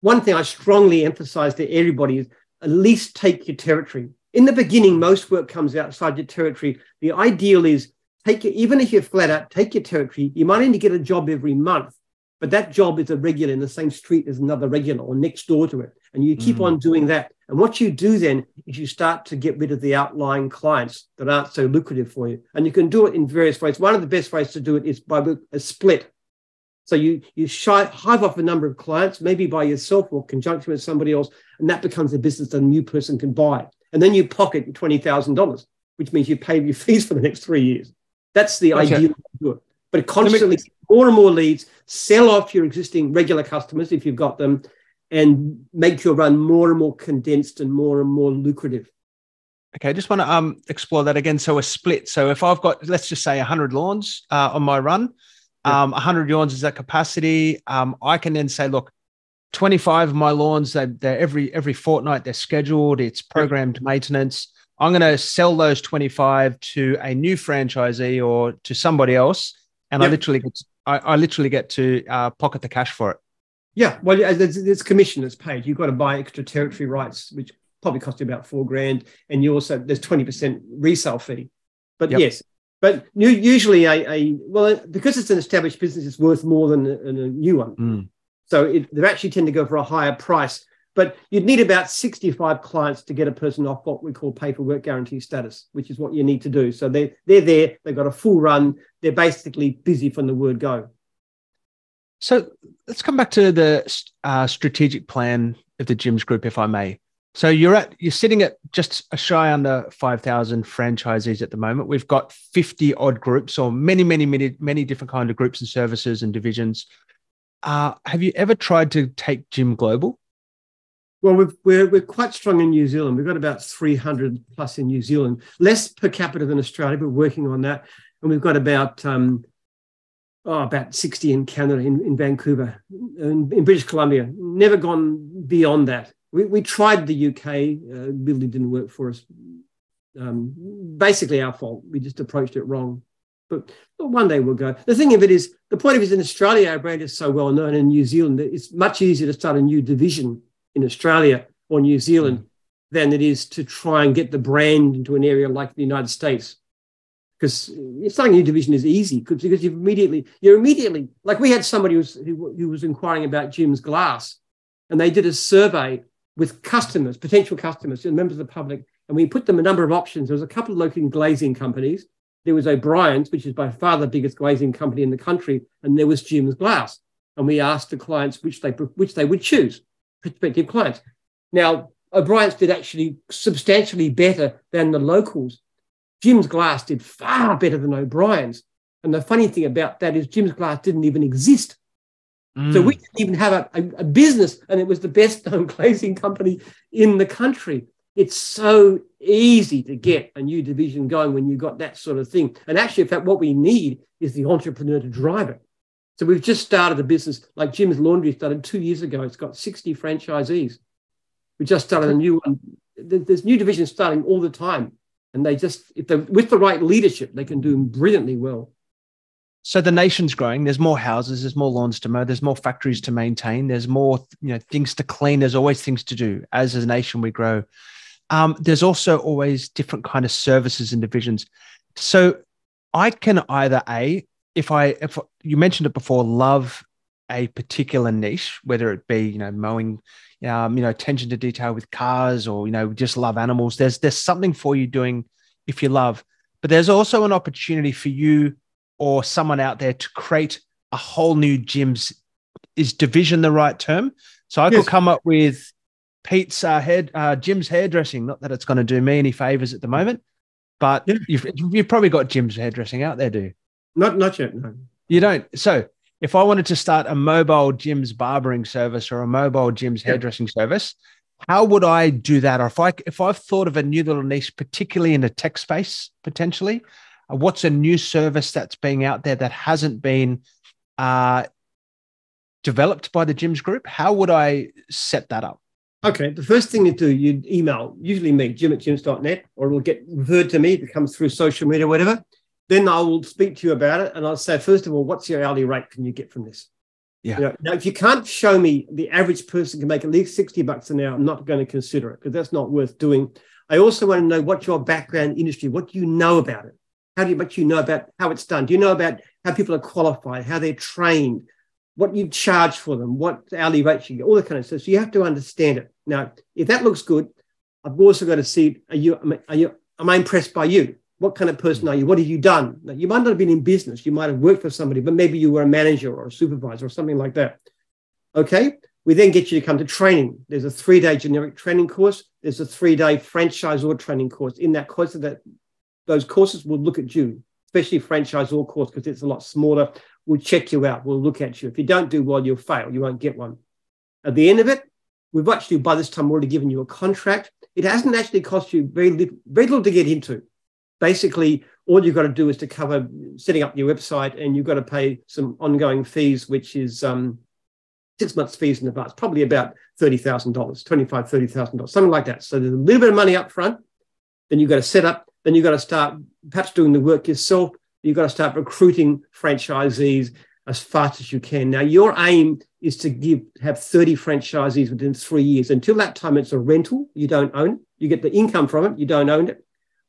one thing I strongly emphasize to everybody is at least take your territory. In the beginning, most work comes outside your territory. The ideal is even if you're flat out, take your territory. You might only get a job every month, but that job is a regular in the same street as another regular or next door to it. And you keep on doing that. And what you do then is you start to get rid of the outlying clients that aren't so lucrative for you. And you can do it in various ways. One of the best ways to do it is by a split. So you hive off a number of clients, maybe by yourself or conjunction with somebody else, and that becomes a business that a new person can buy. And then you pocket $20,000, which means you pay your fees for the next 3 years. That's the ideal way to do it. But constantly more and more leads, sell off your existing regular customers if you've got them, and make your run more and more condensed and more lucrative. Okay, I just want to explore that again. So a split. So if I've got, let's just say 100 lawns on my run, 100 lawns is that capacity. I can then say, look, 25 of my lawns, they're every fortnight, they're scheduled. It's programmed maintenance. I'm going to sell those 25 to a new franchisee or to somebody else. And I literally get to pocket the cash for it. Yeah, well, there's commission that's paid. You've got to buy extra territory rights, which probably cost you about $4,000, and you also there's 20% resale fee. But yes, but usually because it's an established business, it's worth more than a new one. So they actually tend to go for a higher price. But you'd need about 65 clients to get a person off what we call pay for work guarantee status, which is what you need to do. So they're there, they've got a full run, they're basically busy from the word go. So let's come back to the strategic plan of the Jim's Group, if I may. So you're sitting at just a shy under 5,000 franchisees at the moment. We've got 50 odd groups or many different kind of groups and services and divisions. Have you ever tried to take Jim global? Well, we're quite strong in New Zealand. We've got about 300 plus in New Zealand, less per capita than Australia, but working on that. And we've got about 60 in Canada, in Vancouver, and in British Columbia. Never gone beyond that. We tried the UK, building didn't work for us. Basically our fault. We just approached it wrong. But one day we'll go. The thing of it is, the point of it is in Australia, our brand is so well known. In New Zealand, it's much easier to start a new division in Australia or New Zealand than it is to try and get the brand into an area like the United States. Because starting a new division is easy because you're immediately, like we had somebody who was inquiring about Jim's glass, and they did a survey with customers, potential customers, and members of the public, and we put them a number of options. There was a couple of local glazing companies. There was O'Brien's, which is by far the biggest glazing company in the country, and there was Jim's Glass. And we asked the clients which they would choose, prospective clients. Now, O'Brien's did actually substantially better than the locals. Jim's Glass did far better than O'Brien's. And the funny thing about that is Jim's Glass didn't even exist. So we didn't even have a business, and it was the best known glazing company in the country. It's so easy to get a new division going when you've got that sort of thing. And actually, in fact, what we need is the entrepreneur to drive it. So we've just started a business like Jim's Laundry started 2 years ago. It's got 60 franchisees. We just started a new one. There's new divisions starting all the time. And they just, if they're with the right leadership, they can do brilliantly well. So the nation's growing. There's more houses. There's more lawns to mow. There's more factories to maintain. There's more, things to clean. There's always things to do. As a nation, we grow. There's also always different kind of services and divisions. So I can either if you mentioned it before, love a particular niche, whether it be mowing, attention to detail with cars, or just love animals. There's something for you doing if you love, but there's also an opportunity for you or someone out there to create a whole new Jim's. Is division the right term? So I could come up with Pete's Jim's hairdressing. Not that it's going to do me any favors at the moment, but you've probably got Jim's hairdressing out there, do you? Not yet, no. You don't. So if I wanted to start a mobile Jim's barbering service or a mobile Jim's hairdressing service, how would I do that? Or if I've thought of a new little niche, particularly in the tech space, potentially, what's a new service that's being out there that hasn't been developed by the Jim's group? How would I set that up? Okay, the first thing you do, you'd email, usually me, jim@jims.net, or it'll get referred to me if it comes through social media or whatever. Then I will speak to you about it, and I'll say, first of all, what's your hourly rate can you get from this? Yeah. Now, if you can't show me the average person can make at least $60 an hour, I'm not going to consider it because that's not worth doing. I also want to know what's your background industry. What do you know about it? What do you know about how it's done? Do you know about how people are qualified, how they're trained, what you charge for them, what hourly rates you get, all that kind of stuff. So you have to understand it. Now, if that looks good, I've also got to see, am I impressed by you? What kind of person are you? What have you done? Now, you might not have been in business. You might have worked for somebody, but maybe you were a manager or a supervisor or something like that. Okay. We then get you to come to training. There's a 3-day generic training course. There's a 3-day franchisor training course. In that course, those courses will look at you, especially franchisor course, because it's a lot smaller. We'll check you out. We'll look at you. If you don't do well, you'll fail. You won't get one. At the end of it, we've actually, by this time, already given you a contract. It hasn't actually cost you very little to get into. Basically, all you've got to do is to cover setting up your website, and you've got to pay some ongoing fees, which is 6 months fees in advance, probably about $30,000, $25,000, $30,000, something like that. So there's a little bit of money up front. Then you've got to set up. Then you've got to start perhaps doing the work yourself. You've got to start recruiting franchisees as fast as you can. Now, your aim is to have 30 franchisees within 3 years. Until that time, it's a rental. You don't own it. You get the income from it. You don't own it.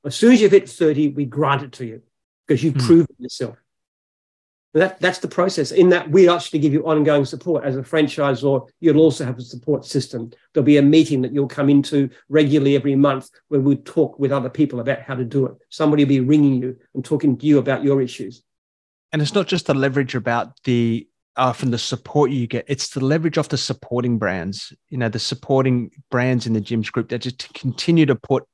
As soon as you've hit 30, we grant it to you because you've proven yourself. That's the process. In that, we actually give you ongoing support. As a franchisor, you'll also have a support system. There'll be a meeting that you'll come into regularly every month where we talk with other people about how to do it. Somebody will be ringing you and talking to you about your issues. And it's not just the leverage about from the support you get, it's the leverage of the supporting brands, the supporting brands in the Jim's group that just continue to put,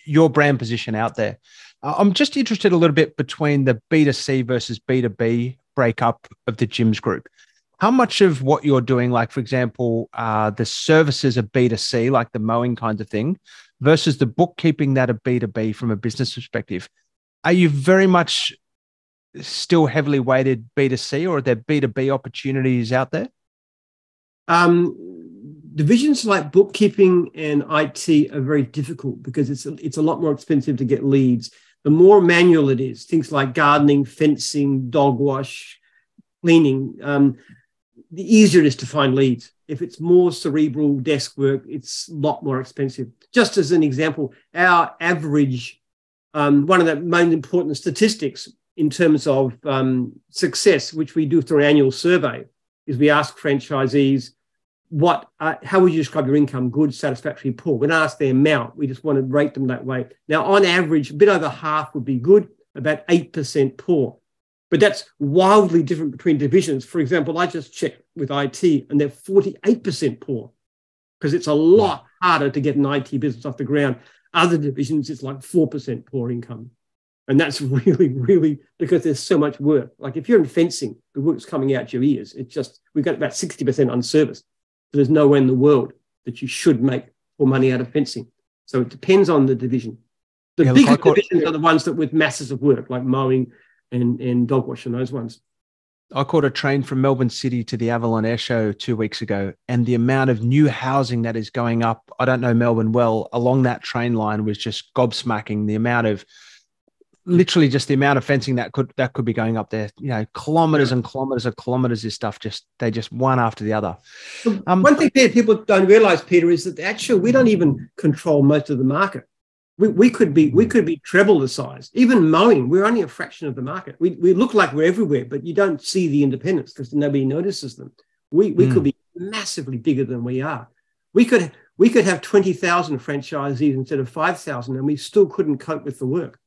your brand position out there. I'm just interested a little bit between the B2C versus B2B breakup of the Jim's group. How much of what you're doing, like, for example, the services are B2C, like the mowing kinds of thing, versus the bookkeeping that are B2B from a business perspective? Are you very much still heavily weighted B2C, or are there B2B opportunities out there? Divisions like bookkeeping and IT are very difficult because it's a lot more expensive to get leads. The more manual it is, things like gardening, fencing, dog wash, cleaning, the easier it is to find leads. If it's more cerebral desk work, it's a lot more expensive. Just as an example, our average, one of the most important statistics in terms of success, which we do through an annual survey, is we ask franchisees, how would you describe your income? Good, satisfactory, poor. We don't ask the amount. We just want to rate them that way. Now, on average, a bit over half would be good, about 8% poor. But that's wildly different between divisions. For example, I just checked with IT and they're 48% poor because it's a lot harder to get an IT business off the ground. Other divisions, it's like 4% poor income. And that's really, really because there's so much work. Like if you're in fencing, the work's coming out your ears. It's just, we've got about 60% unserviced. So there's nowhere in the world that you should make more money out of fencing. So it depends on the division. The bigger divisions are the ones that with masses of work, like mowing and dog wash and those ones. I caught a train from Melbourne City to the Avalon Air Show 2 weeks ago, and the amount of new housing that is going up, I don't know Melbourne well, along that train line was just gobsmacking. The amount of, literally just the amount of fencing that could be going up there, kilometers and kilometers and kilometers of stuff, they just one after the other. One thing people don't realize, Peter, is that actually we don't even control most of the market. We could be treble the size. Even mowing, we're only a fraction of the market. We look like we're everywhere, but you don't see the independents because nobody notices them. We could be massively bigger than we are. We could have 20,000 franchisees instead of 5,000, and we still couldn't cope with the work.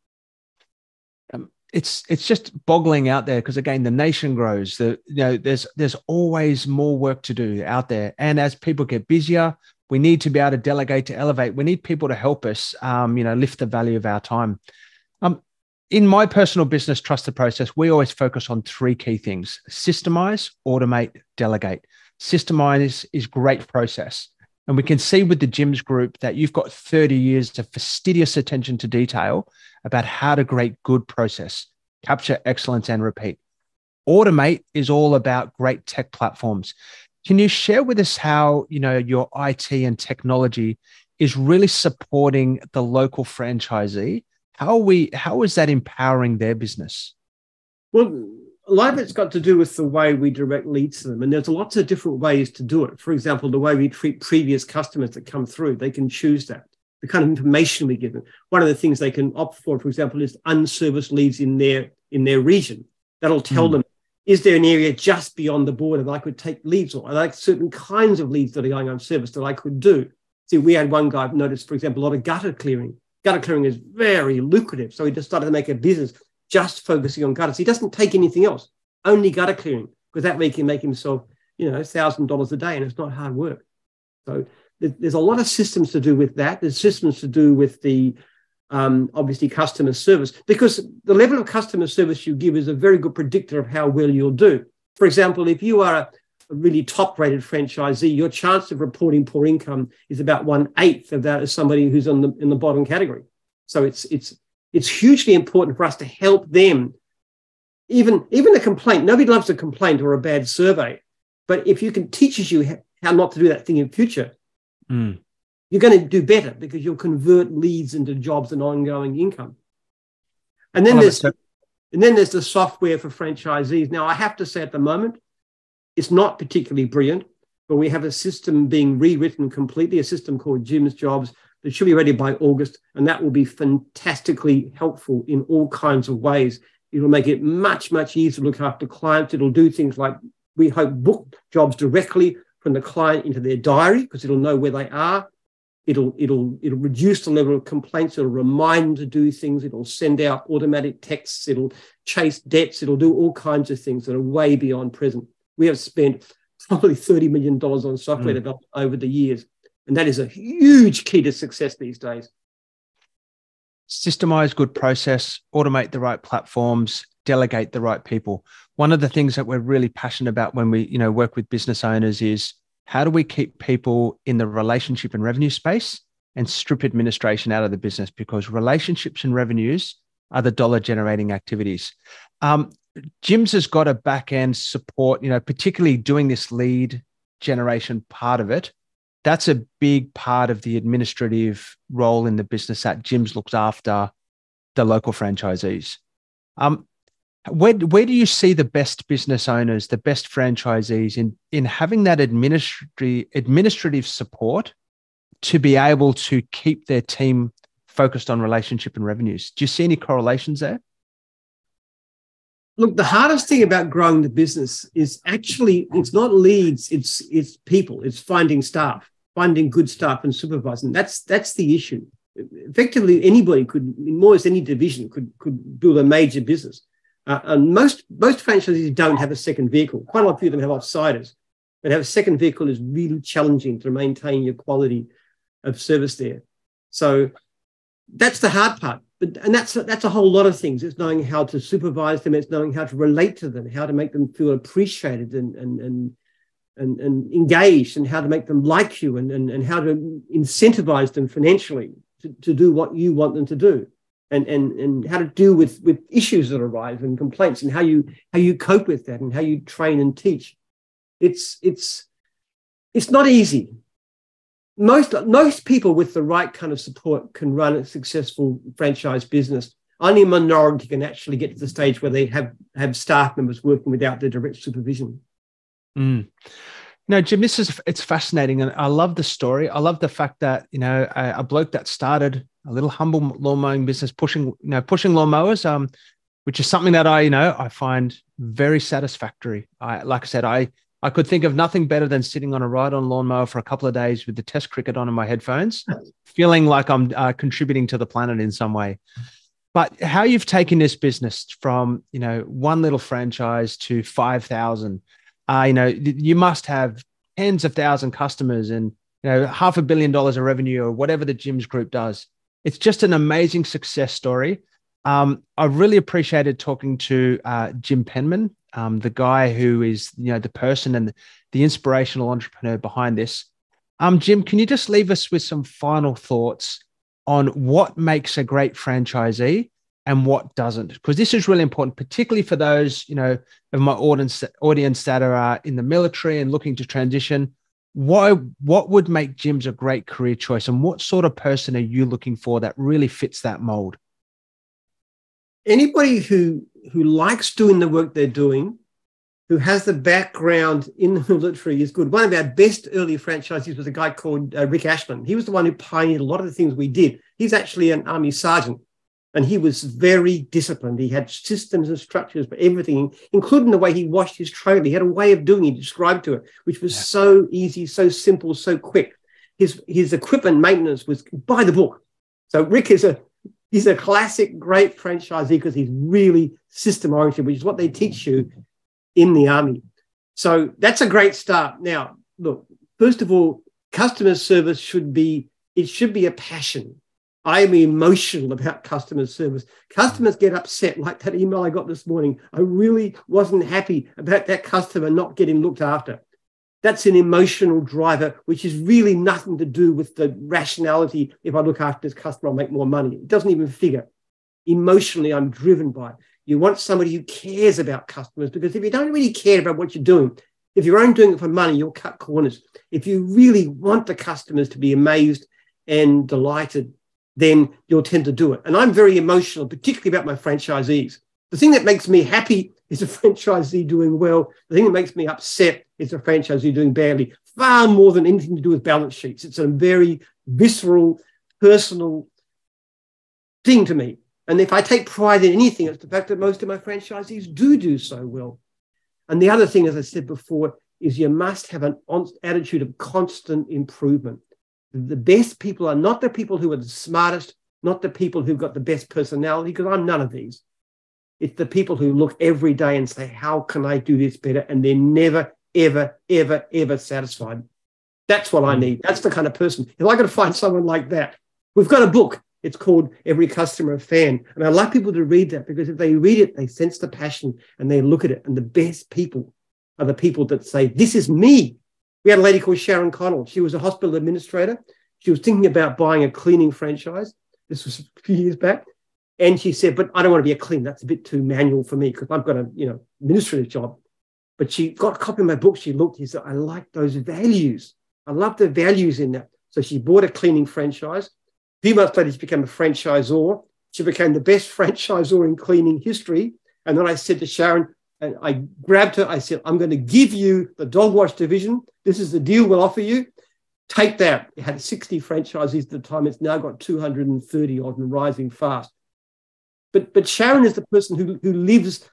It's just boggling out there because, again, the nation grows. There's always more work to do out there, and as people get busier, we need to be able to delegate, to elevate. We need people to help us, lift the value of our time. In my personal business, Trust the Process, we always focus on three key things: systemize, automate, delegate. Systemize is great process. And we can see with the Jim's group that you've got 30 years of fastidious attention to detail about how to create good process, capture excellence and repeat. Automate is all about great tech platforms. Can you share with us how, your IT and technology is really supporting the local franchisee? How is that empowering their business? Well, a lot of it's got to do with the way we direct leads to them. And there's lots of different ways to do it. For example, the way we treat previous customers that come through, they can choose that. The kind of information we give them. One of the things they can opt for example, is unserviced leads in their region. That'll tell them, is there an area just beyond the border that I could take leads on? I like certain kinds of leads that are going unserviced that I could do. See, we had one guy notice, for example, a lot of gutter clearing. Gutter clearing is very lucrative. So he just started to make a business just focusing on gutters. He doesn't take anything else, only gutter clearing, because that way he can make himself, $1,000 a day, and it's not hard work. So there's a lot of systems to do with that. There's systems to do with the, obviously, customer service, because the level of customer service you give is a very good predictor of how well you'll do. For example, if you are a really top-rated franchisee, your chance of reporting poor income is about 1/8 of that as somebody who's in the bottom category. So it's hugely important for us to help them. Even a complaint, nobody loves a complaint or a bad survey, but if you can teaches you how not to do that thing in future, you're going to do better because you'll convert leads into jobs and ongoing income. And then there's the software for franchisees. Now, I have to say at the moment, it's not particularly brilliant, but we have a system being rewritten completely, a system called Jim's Jobs that should be ready by August, and that will be fantastically helpful in all kinds of ways. It will make it much, much easier to look after clients. It'll do things like, we hope, book jobs directly from the client into their diary because it'll know where they are. It'll reduce the level of complaints. It'll remind them to do things. It'll send out automatic texts. It'll chase debts. It'll do all kinds of things that are way beyond present. We have spent probably $30 million on software development over the years. And that is a huge key to success these days. Systemize good process, automate the right platforms, delegate the right people. One of the things that we're really passionate about when we, work with business owners is how do we keep people in the relationship and revenue space and strip administration out of the business, because relationships and revenues are the dollar generating activities. Jim's has got a back end support, particularly doing this lead generation part of it. That's a big part of the administrative role in the business that Jim's looks after the local franchisees. Where do you see the best business owners, the best franchisees in having that administrative support to be able to keep their team focused on relationship and revenues? Do you see any correlations there? Look, the hardest thing about growing the business is actually, it's not leads, it's people, it's finding staff, finding good staff and supervising. That's the issue. Effectively, anybody could, in more or less any division, could build a major business. And most franchisees don't have a second vehicle. Quite a few of them have offsiders, but have a second vehicle is really challenging to maintain your quality of service there. So that's the hard part. And that's a whole lot of things. It's knowing how to supervise them. It's knowing how to relate to them, how to make them feel appreciated and engaged, and how to make them like you, and how to incentivize them financially to do what you want them to do, and how to deal with issues that arise and complaints, and how you cope with that, and how you train and teach. It's not easy. Most people with the right kind of support can run a successful franchise business. Only a minority can actually get to the stage where they have staff members working without their direct supervision. Mm. Jim, it's fascinating, and I love the story. I love the fact that a bloke that started a little humble lawn mowing business, pushing lawnmowers, which is something that I find very satisfactory. Like I said, I could think of nothing better than sitting on a ride-on lawnmower for a couple of days with the Test cricket on in my headphones, feeling like I'm contributing to the planet in some way. But how you've taken this business from, one little franchise to 5,000, you must have tens of thousand customers and, $500 million of revenue or whatever the Jim's group does. It's just an amazing success story. I really appreciated talking to Jim Penman, the guy who is, the person and the inspirational entrepreneur behind this. Jim, can you just leave us with some final thoughts on what makes a great franchisee and what doesn't? Because this is really important, particularly for those, of my audience that are in the military and looking to transition. What would make Jim's a great career choice, and what sort of person are you looking for that really fits that mold? Anybody who likes doing the work they're doing, who has the background in the military is good. One of our best early franchisees was a guy called Rick Ashland. He was the one who pioneered a lot of the things we did. He's actually an Army sergeant, and he was very disciplined. He had systems and structures for everything, including the way he washed his trailer. He had a way of doing it, described to it, which was so easy, so simple, so quick. His equipment maintenance was by the book. So Rick he's a classic great franchisee because he's really system-oriented, which is what they teach you in the Army. So that's a great start. Now, look, first of all, customer service should be a passion. I am emotional about customer service. Customers get upset, like that email I got this morning. I really wasn't happy about that customer not getting looked after. That's an emotional driver, which is really nothing to do with the rationality. If I look after this customer, I'll make more money. It doesn't even figure. Emotionally, I'm driven by it. You want somebody who cares about customers, because if you don't really care about what you're doing, if you're only doing it for money, you'll cut corners. If you really want the customers to be amazed and delighted, then you'll tend to do it. And I'm very emotional, particularly about my franchisees. The thing that makes me happy is a franchisee doing well. The thing that makes me upset is a franchisee doing badly, far more than anything to do with balance sheets. It's a very visceral, personal thing to me. And if I take pride in anything, it's the fact that most of my franchisees do so well. And the other thing, as I said before, is you must have an attitude of constant improvement. The best people are not the people who are the smartest, not the people who've got the best personality, because I'm none of these. It's the people who look every day and say, how can I do this better? And they're never, ever, ever, ever satisfied. That's what I need. That's the kind of person. If I got to find someone like that, we've got a book. It's called Every Customer a Fan. And I like people to read that, because if they read it, they sense the passion and they look at it. And the best people are the people that say, this is me. We had a lady called Sharon Connell. She was a hospital administrator. She was thinking about buying a cleaning franchise. This was a few years back. And she said, but I don't want to be a cleaner. That's a bit too manual for me, because I've got a, administrative job. But she got a copy of my book. She looked, she said, I like those values. I love the values in that. So she bought a cleaning franchise. A few months later, she became a franchisor. She became the best franchisor in cleaning history. And then I said to Sharon, and I grabbed her, I said, I'm going to give you the dog wash division. This is the deal we'll offer you. Take that. It had 60 franchisees at the time. It's now got 230 odd and rising fast. But Sharon is the person who lives,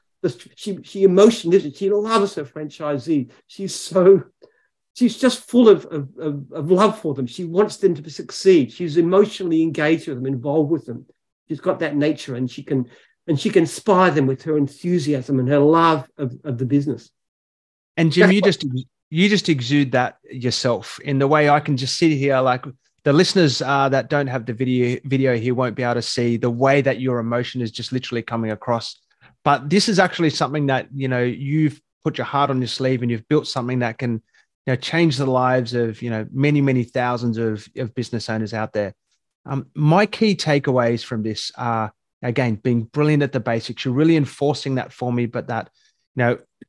she emotionally lives it. She loves her franchisee. She's just full of love for them. She wants them to succeed. She's emotionally engaged with them, involved with them. She's got that nature, and she can inspire them with her enthusiasm and her love of the business. And Jim, you just exude that yourself in the way I can just sit here. Like, the listeners that don't have the video here won't be able to see the way that your emotion is just literally coming across. But this is actually something that, you've put your heart on your sleeve, and you've built something that can, change the lives of, many, many thousands of business owners out there. My key takeaways from this are, again, being brilliant at the basics. You're really enforcing that for me, but that,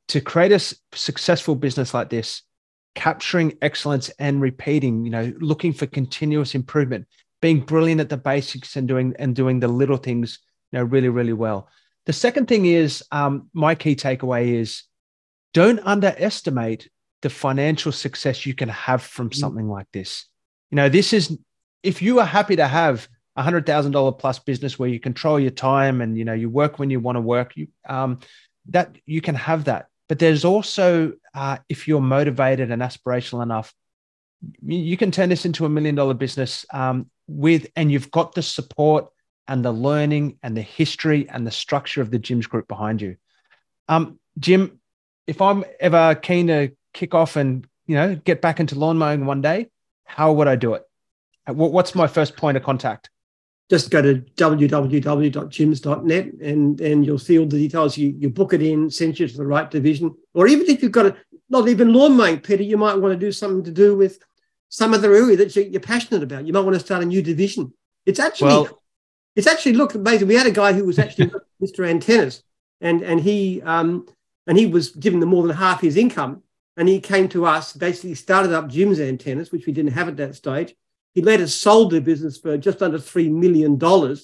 to create a successful business like this, capturing excellence and repeating, looking for continuous improvement, being brilliant at the basics and doing the little things, really, really well. The second thing is, my key takeaway is, don't underestimate the financial success you can have from something like this. This is, if you are happy to have $100,000 plus business where you control your time and, you work when you want to work, that you can have that. But there's also, if you're motivated and aspirational enough, you can turn this into $1 million business and you've got the support and the learning and the history and the structure of the Jim's Group behind you. Jim, if I'm ever keen to kick off and, get back into lawn mowing one day, how would I do it? What's my first point of contact? Just go to www.jims.net and you'll see all the details. You book it in, send you to the right division. Or even if you've got not even lawn mowing, Peter, you might want to do something to do with some other area that you're passionate about. You might want to start a new division. It's actually look amazing. We had a guy who was actually Mr. Antennas, and he was given more than half his income, and he came to us, basically started up Jim's Antennas, which we didn't have at that stage. He later sold the business for just under $3 million and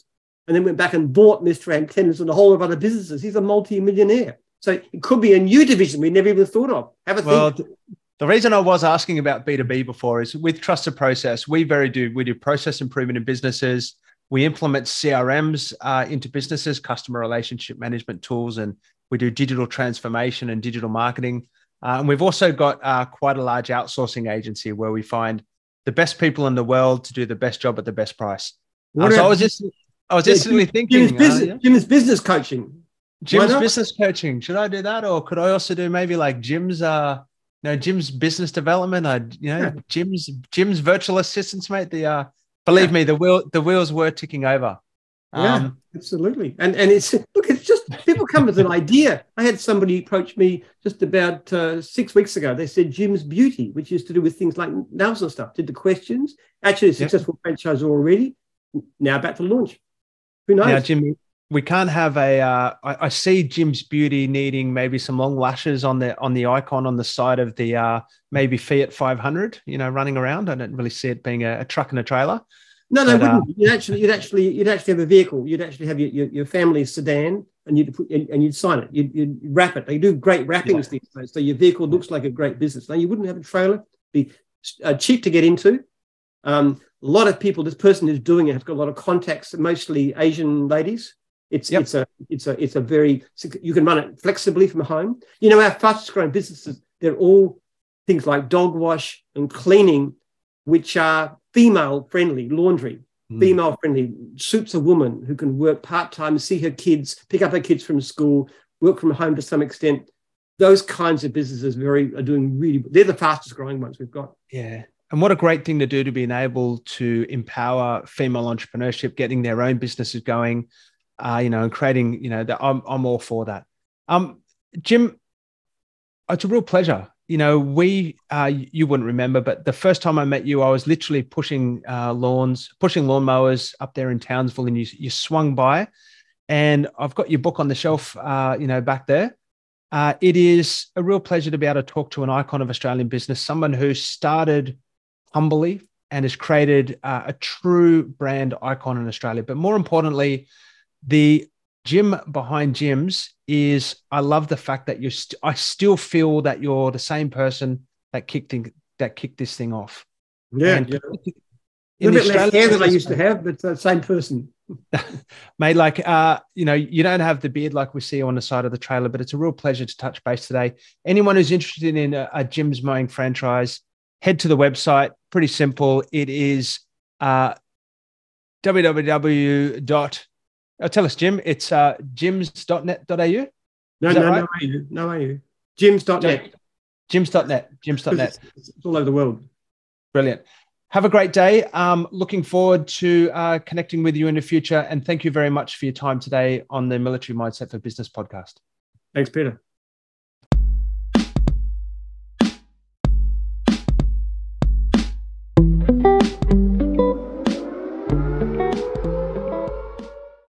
then went back and bought Mr. Antennas and a whole lot of other businesses. He's a multi-millionaire. So it could be a new division we never even thought of. Have a think. The reason I was asking about B2B before is with Trusted Process, we do process improvement in businesses. We implement CRMs into businesses, customer relationship management tools, and we do digital transformation and digital marketing. And we've also got quite a large outsourcing agency where we find the best people in the world to do the best job at the best price. So I was instantly thinking, Jim's business coaching. Jim's business coaching. Should I do that, or could I also do maybe like Jim's business development? Jim's virtual assistants, mate. Believe me, the wheels were ticking over. Yeah, absolutely. And it's just people come with an idea. I had somebody approach me just about 6 weeks ago. They said Jim's Beauty, which is to do with things like nails and stuff. Did the questions. Actually, a successful franchisor already. Now about to launch. Who knows? Now, Jim, we can't have I see Jim's Beauty needing maybe some long lashes on the icon on the side of the maybe Fiat 500, running around. I don't really see it being a truck and a trailer. No, wouldn't. You'd actually have a vehicle. You'd actually have your family sedan, and you'd sign it. You'd wrap it. They do great wrappings these days, so your vehicle looks like a great business. Now you wouldn't have a trailer. Be cheap to get into. A lot of people. This person who's doing it has got a lot of contacts, mostly Asian ladies. It's a very, you can run it flexibly from home. Our fastest growing businesses, they're all things like dog wash and cleaning, which are female friendly, laundry, female friendly, suits a woman who can work part-time, see her kids, pick up her kids from school, work from home to some extent. Those kinds of businesses are doing really, they're the fastest growing ones we've got. Yeah. And what a great thing to do, to be able to empower female entrepreneurship, getting their own businesses going, and creating, I'm all for that. Jim, it's a real pleasure. You wouldn't remember, but the first time I met you, I was literally pushing lawnmowers up there in Townsville, and you swung by, and I've got your book on the shelf, back there. It is a real pleasure to be able to talk to an icon of Australian business, someone who started humbly and has created a true brand icon in Australia. But more importantly, the Jim behind Jim's is, I love the fact that I still feel that you're the same person that kicked this thing off. Yeah, and yeah. A little bit less hair than I used to have, but same person. Mate, you don't have the beard like we see on the side of the trailer, but it's a real pleasure to touch base today. Anyone who's interested in a Jim's Mowing franchise, head to the website. Pretty simple. It is www. Tell us, Jim. It's jims.net.au. No, AU. Jims.net. Jims.net. Jims.net. It's all over the world. Brilliant. Have a great day. Looking forward to connecting with you in the future. And thank you very much for your time today on the Military Mindset for Business podcast. Thanks, Peter.